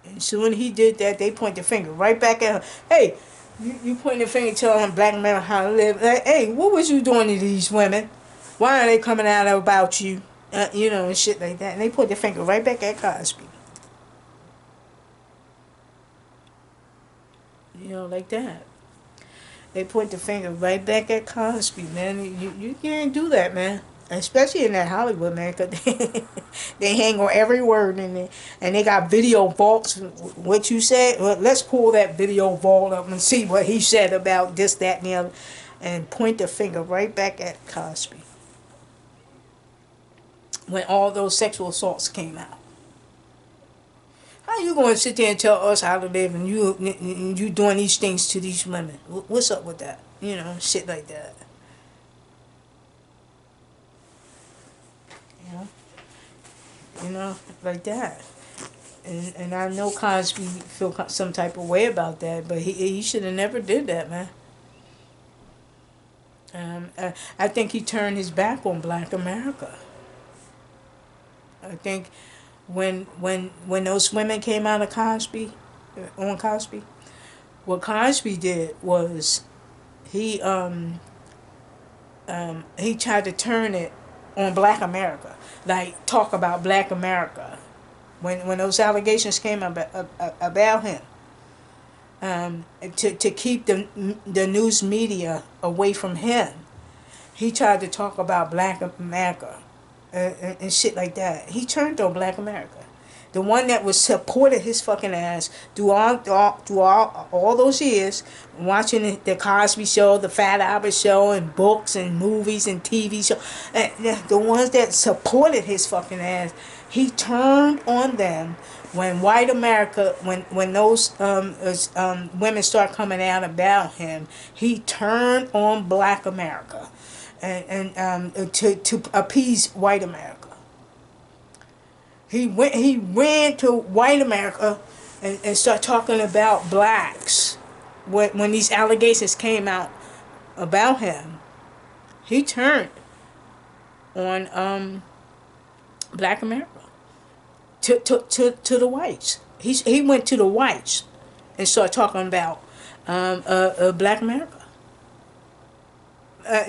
And so when he did that, they point the finger right back at him. Hey, you point the finger telling black men how to live. Like, hey, what was you doing to these women? Why are they coming out about you? You know, and shit like that. And they point the finger right back at Cosby. You know, like that. They point the finger right back at Cosby, man. You can't do that, man. Especially in that Hollywood, man, because they hang on every word in there. And they got video vaults. What you said, well, let's pull that video vault up and see what he said about this, that, and the other. And point the finger right back at Cosby. When all those sexual assaults came out. How you going to sit there and tell us how to live and you doing these things to these women? What's up with that? You know, shit like that. You know, like that. And I know Cosby feel some type of way about that, but he should have never did that, man. I think he turned his back on black America. I think when those women came out of Cosby, on Cosby, what Cosby did was he tried to turn it on black America, like talk about black America. When those allegations came about him, to keep the news media away from him, he tried to talk about black America. And shit like that. He turned on black America. the one that was supported his fucking ass through all those years, watching the Cosby Show, the Fat Albert Show, and books and movies and TV show, and the ones that supported his fucking ass, he turned on them when white America, when those women start coming out about him. He turned on black America, and to appease white America. He ran to white America and started talking about blacks. When these allegations came out about him, he turned on black America to the whites. He went to the whites and started talking about black America.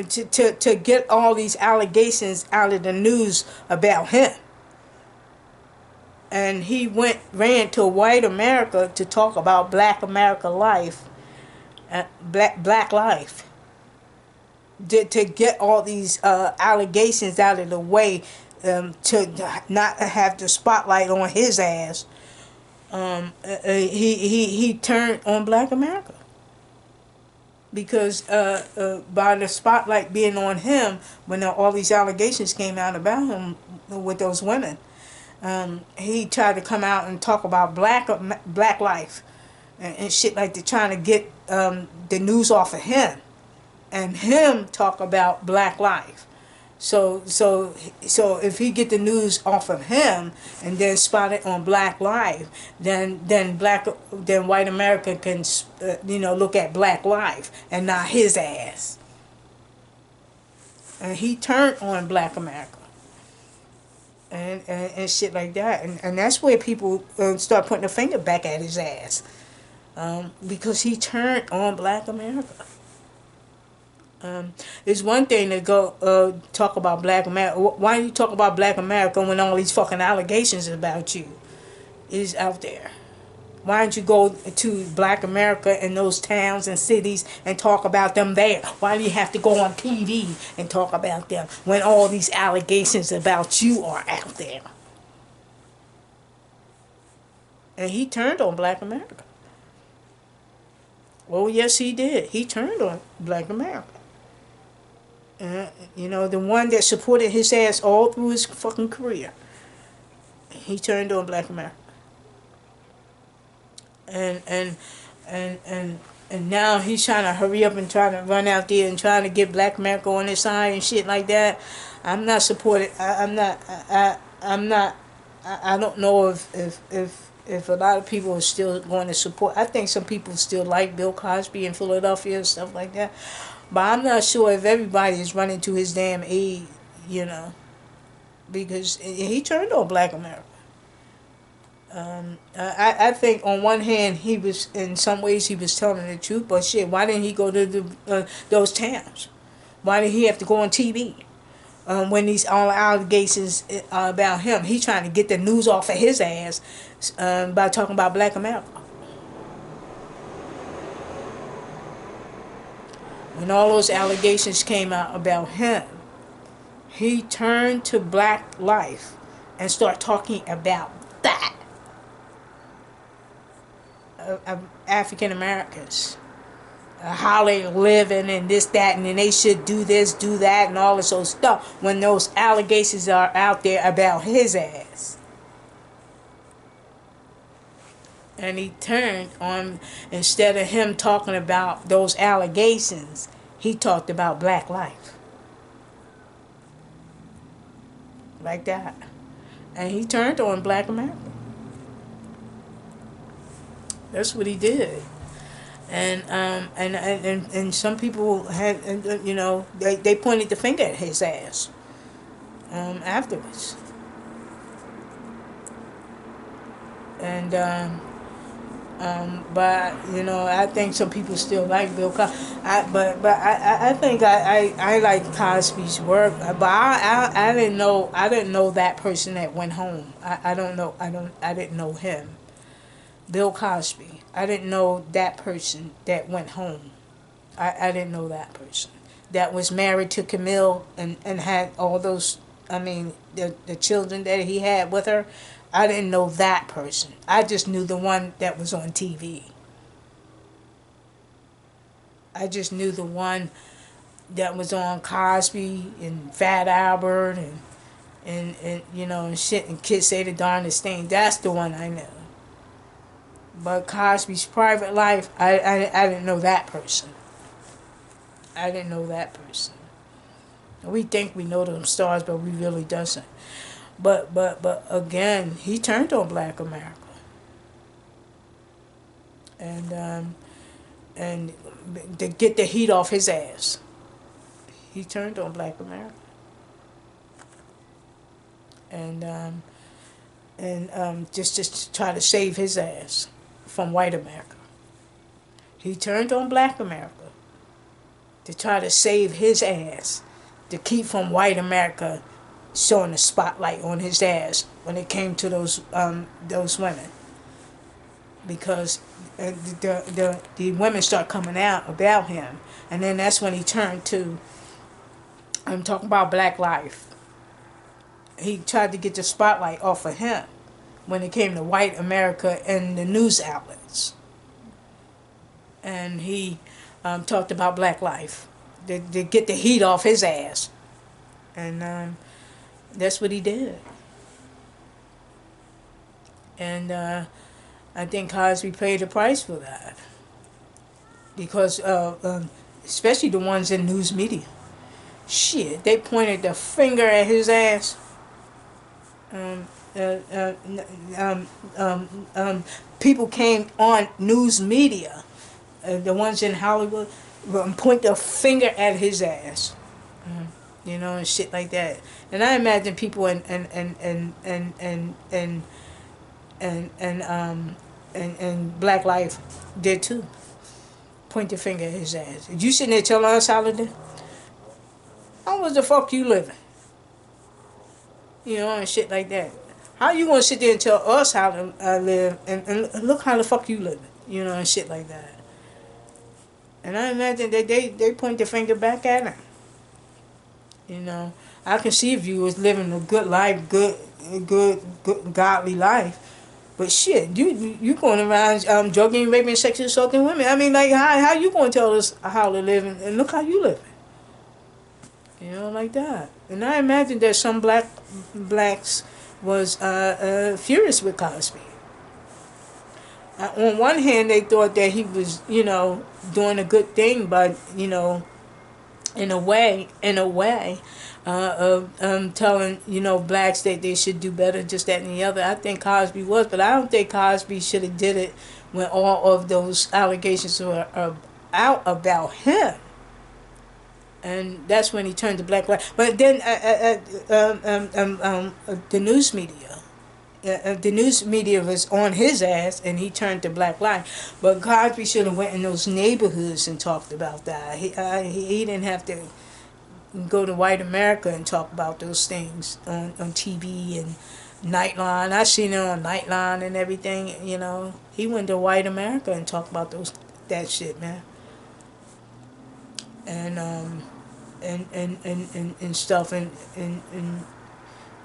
To get all these allegations out of the news about him. And he ran to white America to talk about black America life, black life. To get all these allegations out of the way, to not have the spotlight on his ass. He turned on black America. Because by the spotlight being on him, when all these allegations came out about him with those women, he tried to come out and talk about black life and shit like that, trying to get the news off of him, and him talk about black life. So if he get the news off of him and then spot it on black life, then white America can look at black life and not his ass. And he turned on black America. And shit like that, and that's where people start putting a finger back at his ass, because he turned on black America. It's one thing to go talk about black America. Why do you talk about black America when all these fucking allegations about you is out there? Why don't you go to black America in those towns and cities and talk about them there? Why do you have to go on TV and talk about them when all these allegations about you are out there? And he turned on black America. Oh, yes, he did. He turned on black America. The one that supported his ass all through his fucking career. He turned on black America. And now he's trying to hurry up and trying to run out there and trying to get black America on his side and shit like that. I'm not supported. I'm not. I don't know if a lot of people are still going to support. I think some people still like Bill Cosby in Philadelphia and stuff like that. But I'm not sure if everybody is running to his damn aid, because he turned on black America. I think on one hand in some ways he was telling the truth, but shit, why didn't he go to those towns? Why did he have to go on TV when these all allegations are about him? He's trying to get the news off of his ass by talking about black America. When all those allegations came out about him, he turned to black life and started talking about that. African Americans, how they living and this, that, and then they should do this, do that, and all this old stuff when those allegations are out there about his ass. And he turned on, instead of him talking about those allegations, he talked about black life. Like that. And he turned on black America. That's what he did. And some people had, they pointed the finger at his ass afterwards. And but I think some people still like Bill Cosby. I think I like Cosby's work, but I didn't know that person that went home. I didn't know him. Bill Cosby. I didn't know that person that went home. I didn't know that person that was married to Camille and had all those. I mean, the children that he had with her. I didn't know that person. I just knew the one that was on TV. I just knew the one that was on Cosby and Fat Albert and you know, and shit, and Kids Say the Darndest Thing. That's the one I knew. But Cosby's private life, I didn't know that person. I didn't know that person. We think we know them stars, but we really doesn't. But again, he turned on Black America, and to get the heat off his ass, he turned on Black America, and just to try to save his ass from white America. He turned on Black America to try to save his ass, to keep from white America showing the spotlight on his ass when it came to those women, because the women start coming out about him, and then that's when he turned to I'm talking about Black life. He tried to get the spotlight off of him when it came to white America and the news outlets, and he talked about Black life to get the heat off his ass, and that's what he did. And I think Cosby paid the price for that, because especially the ones in news media, shit, they pointed the finger at his ass. People came on news media, the ones in Hollywood, point the finger at his ass, you know, and shit like that. And I imagine people and Black life did too. Point the finger at his ass. You sitting there telling us how to live? How was the fuck you living? You know, and shit like that. How you gonna sit there and tell us how to live, and look how the fuck you living? You know, and shit like that. And I imagine that they point the finger back at him. You know, I can see if you was living a good life, good godly life. But shit, you going around drugging, raping, sexually assaulting women. I mean, like, how you gonna tell us how to live, and look how you living? You know, like that. And I imagine that some blacks was furious with Cosby. On one hand, they thought that he was, you know, doing a good thing, but, you know, in a way, telling, you know, blacks that they should do better, just that and the other. I think Cosby was, but I don't think Cosby should have did it when all of those allegations were out about him. And that's when he turned to Black life. But then the news media. The news media was on his ass, and he turned to Black life. But Cosby should have went in those neighborhoods and talked about that. He didn't have to go to white America and talk about those things on TV and Nightline. I seen it on Nightline and everything. You know, he went to white America and talked about that shit, man. And stuff and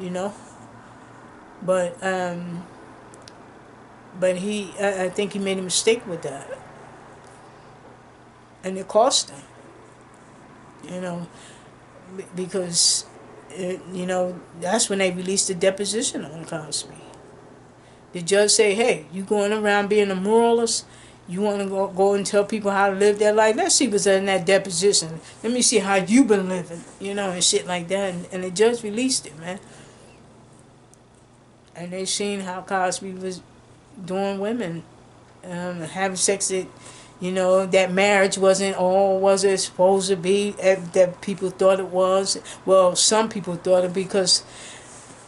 you know, but he I think he made a mistake with that, and it cost him, you know, because you know, that's when they released the deposition on Cosby. The judge say, hey, you going around being a moralist? You want to go and tell people how to live their life? Let's see what's in that deposition. Let me see how you been living, you know, and shit like that. And the judge released it, man. And they seen how Cosby was doing women, having sex that, you know, that marriage wasn't all was it supposed to be that people thought it was. Well, some people thought it because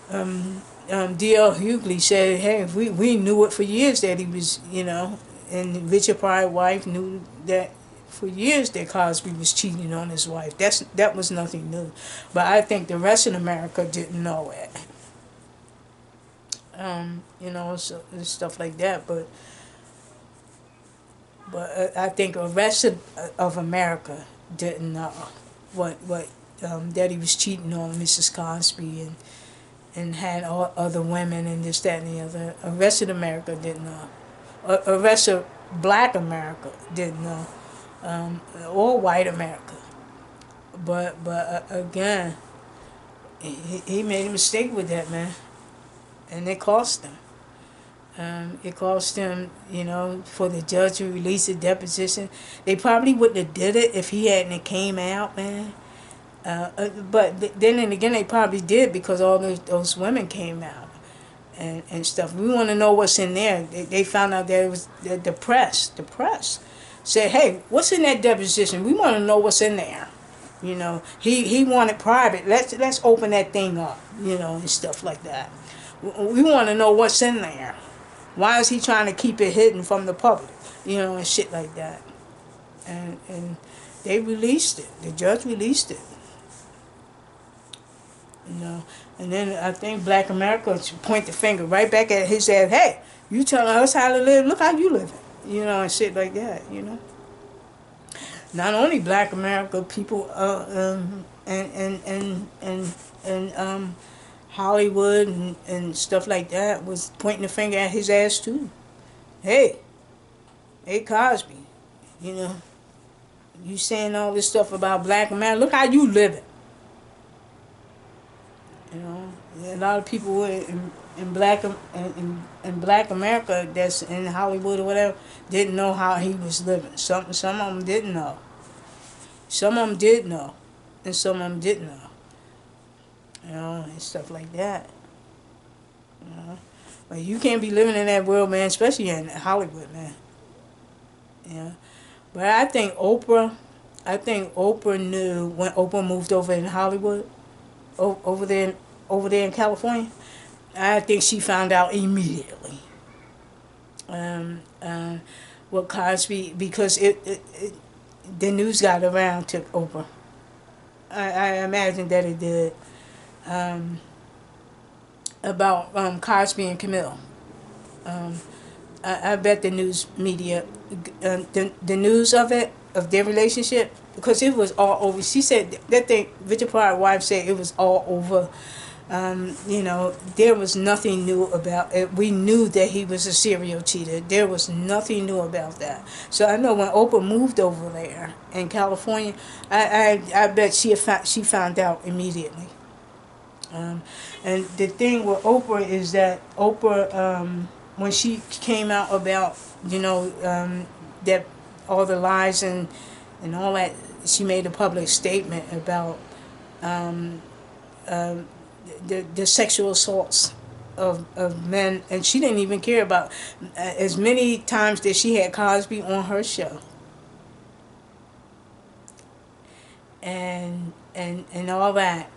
D.L. Hughley said, hey, we knew it for years that he was, you know. And Richard Pryor's wife knew that for years that Cosby was cheating on his wife. That was nothing new. But I think the rest of America didn't know it. You know, so stuff like that. But I think the rest of America didn't know what that he was cheating on Mrs. Cosby and had all other women and this, that, and the other. The rest of America didn't know. The rest of Black America didn't know, or white America. But again, he made a mistake with that, man, and it cost him. It cost him, for the judge to release a deposition. They probably wouldn't have did it if he hadn't came out, man. But then and again, they probably did because all those women came out and stuff. We want to know what's in there. They found out that it was the press. The press said, "Hey, what's in that deposition? We want to know what's in there." He wanted private. Let's open that thing up, and stuff like that. We want to know what's in there. Why is he trying to keep it hidden from the public, and shit like that. And they released it. The judge released it. And then I think Black America should point the finger right back at his ass. Hey, you telling us how to live? Look how you living, and shit like that. Not only Black America, people, and Hollywood and stuff like that was pointing the finger at his ass too. Hey Cosby, you saying all this stuff about Black America? Look how you living. A lot of people in Black America that's in Hollywood or whatever didn't know how he was living. Some of them didn't know. Some of them did know, and some of them didn't know. And stuff like that. But you can't be living in that world, man, especially in Hollywood, man. But I think Oprah knew when Oprah moved over in Hollywood, over there in California. I think she found out immediately. What Cosby, because the news got around to Oprah. I imagine that it did. About Cosby and Camille. I bet the news media, the news of their relationship, because it was all over. She said that thing, Richard Pryor's wife said it was all over. There was nothing new about it. We knew that he was a serial cheater. There was nothing new about that. So I know when Oprah moved over there in California, I bet she found out immediately. And the thing with Oprah is that Oprah, when she came out about, that all the lies and all that, she made a public statement about the sexual assaults of men, and she didn't even care about as many times that she had Cosby on her show, and all that.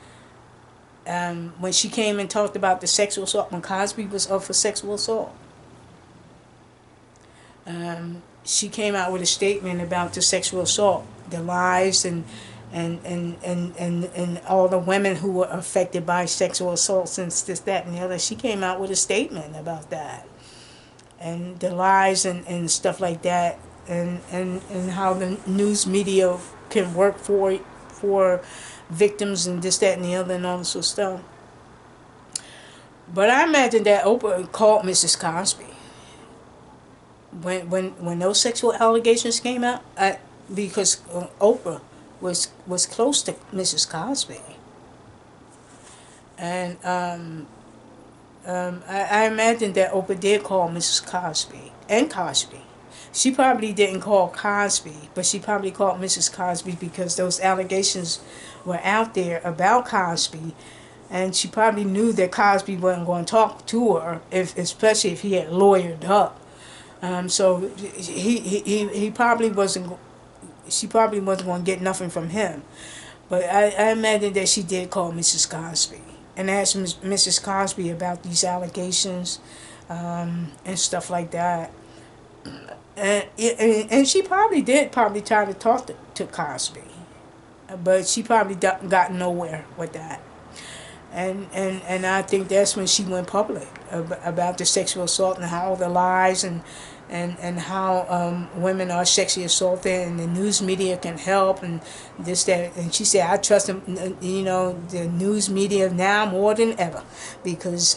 When she came and talked about the sexual assault, when Cosby was up for sexual assault, she came out with a statement about the sexual assault, the lies, and all the women who were affected by sexual assaults and this, that, and the other. She came out with a statement about that, and the lies and stuff like that, and how the news media can work for victims and this, that, and the other, and all this sort of stuff. But I imagine that Oprah called Mrs. Cosby when those sexual allegations came out, because Oprah was close to Mrs. Cosby, and I imagine that Oprah did call Mrs. Cosby and Cosby. She probably didn't call Cosby, but she probably called Mrs. Cosby because those allegations were out there about Cosby, and she probably knew that Cosby wasn't going to talk to her, especially if he had lawyered up. So he probably wasn't. She probably wasn't going to get nothing from him, but I imagine that she did call Mrs. Cosby and asked Mrs. Cosby about these allegations, and stuff like that. And she probably did try to talk to Cosby, but she probably got nowhere with that. And I think that's when she went public about the sexual assault and how the lies and and how women are sexually assaulted, and the news media can help, and this, that. And she said, I trust them, the news media now more than ever, because,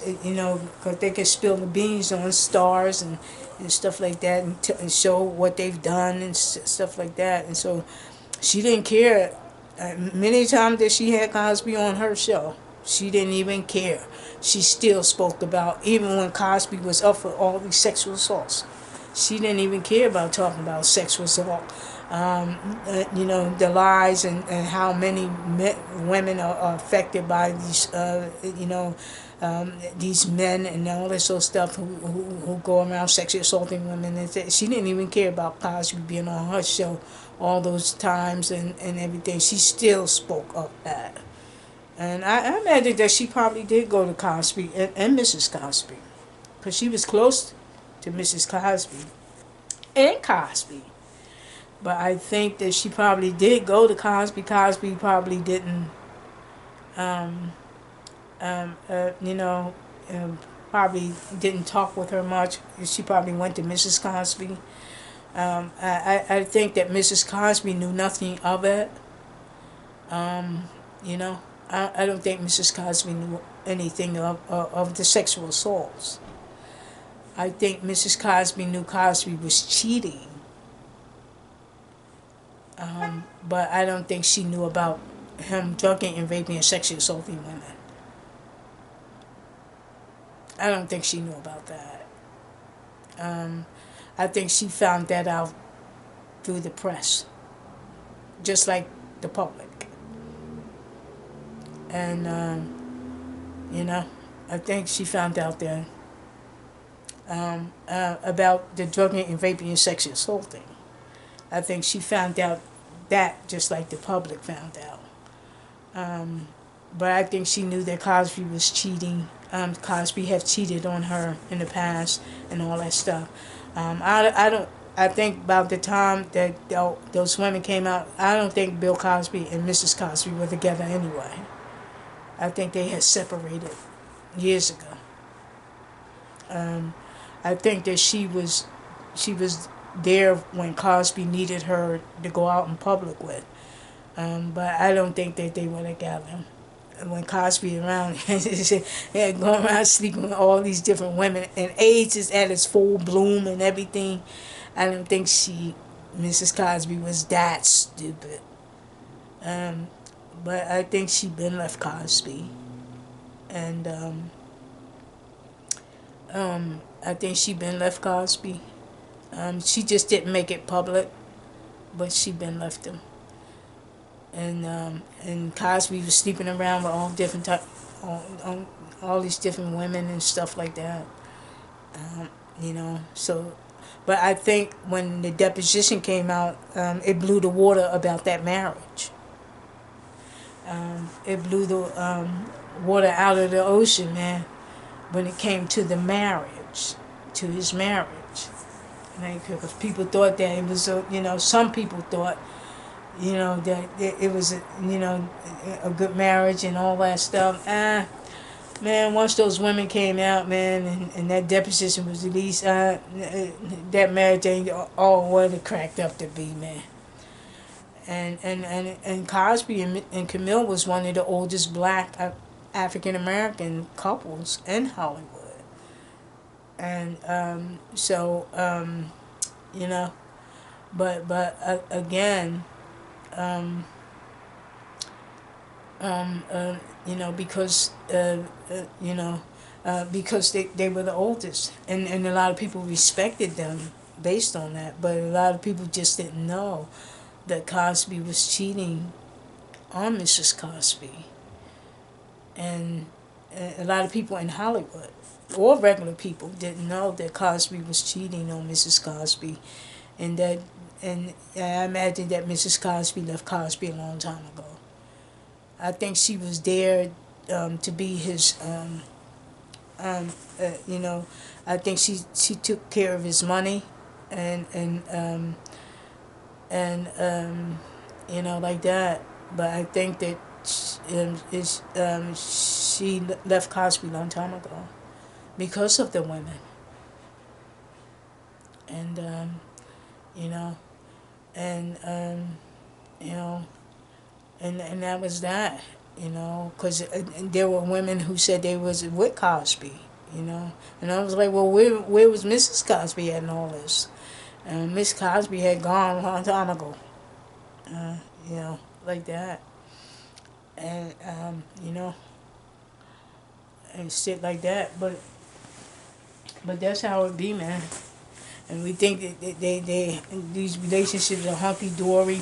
cause they can spill the beans on stars and stuff like that, and show what they've done and stuff like that. And so she didn't care. Many times that she had Cosby on her show, she didn't even care. She still spoke about, even when Cosby was up for all these sexual assaults, she didn't even care about talking about sexual assault. The lies, and how many women are affected by these men and all this sort of stuff who go around sexually assaulting women. And she didn't even care about Cosby being on her show all those times and everything. She still spoke up that. And I imagine that she probably did go to Cosby and Mrs. Cosby, because she was close to Mrs. Cosby and Cosby. But I think that she probably did go to Cosby. Cosby probably didn't, probably didn't talk with her much. She probably went to Mrs. Cosby. I think that Mrs. Cosby knew nothing of it. I don't think Mrs. Cosby knew anything of the sexual assaults. I think Mrs. Cosby knew Cosby was cheating. But I don't think she knew about him drugging and raping and sexually assaulting women. I don't think she knew about that. I think she found that out through the press, just like the public. And, I think she found out that about the drugging and raping and sexually assaulting. I think she found out that just like the public found out. But I think she knew that Cosby was cheating. Cosby had cheated on her in the past and all that stuff. I think about the time that those women came out, I don't think Bill Cosby and Mrs. Cosby were together anyway. I think they had separated years ago. I think that she was there when Cosby needed her to go out in public with. But I don't think that they were together. When Cosby around, going around sleeping with all these different women, and AIDS is at its full bloom and everything, I don't think Mrs. Cosby was that stupid. But I think she been left Cosby. And I think she been left Cosby. She just didn't make it public, but she been left him. And Cosby was sleeping around with all different all these different women and stuff like that. So, but I think when the deposition came out, it blew the water about that marriage. It blew the water out of the ocean, man, when it came to the marriage, to his marriage. Because people thought that it was, some people thought, that it was, a good marriage and all that stuff. Man, once those women came out, man, and that deposition was released, that marriage ain't all what it cracked up to be, man. And Cosby and Camille was one of the oldest black African American couples in Hollywood. And but again, because because they were the oldest, and a lot of people respected them based on that, but a lot of people just didn't know that Cosby was cheating on Mrs. Cosby. And a lot of people in Hollywood, or regular people, didn't know that Cosby was cheating on Mrs. Cosby. And I imagine that Mrs. Cosby left Cosby a long time ago. I think she was there to be his, I think she took care of his money and like that. But I think that she left Cosby a long time ago because of the women. and you know, and you know, and that was that, you know, because there were women who said they was with Cosby, you know, and I was like, well, where was Mrs. Cosby at in all this? And Miss Cosby had gone a long time ago, uh, you know, like that, and you know, and shit like that, but that's how it be, man. And we think that they these relationships are hunky dory,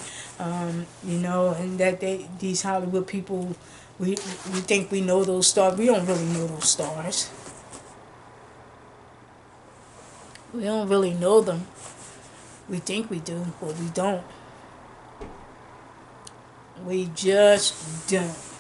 you know, and that these Hollywood people, we think we know those stars. We don't really know those stars. We don't really know them. We think we do, but we don't. We just don't.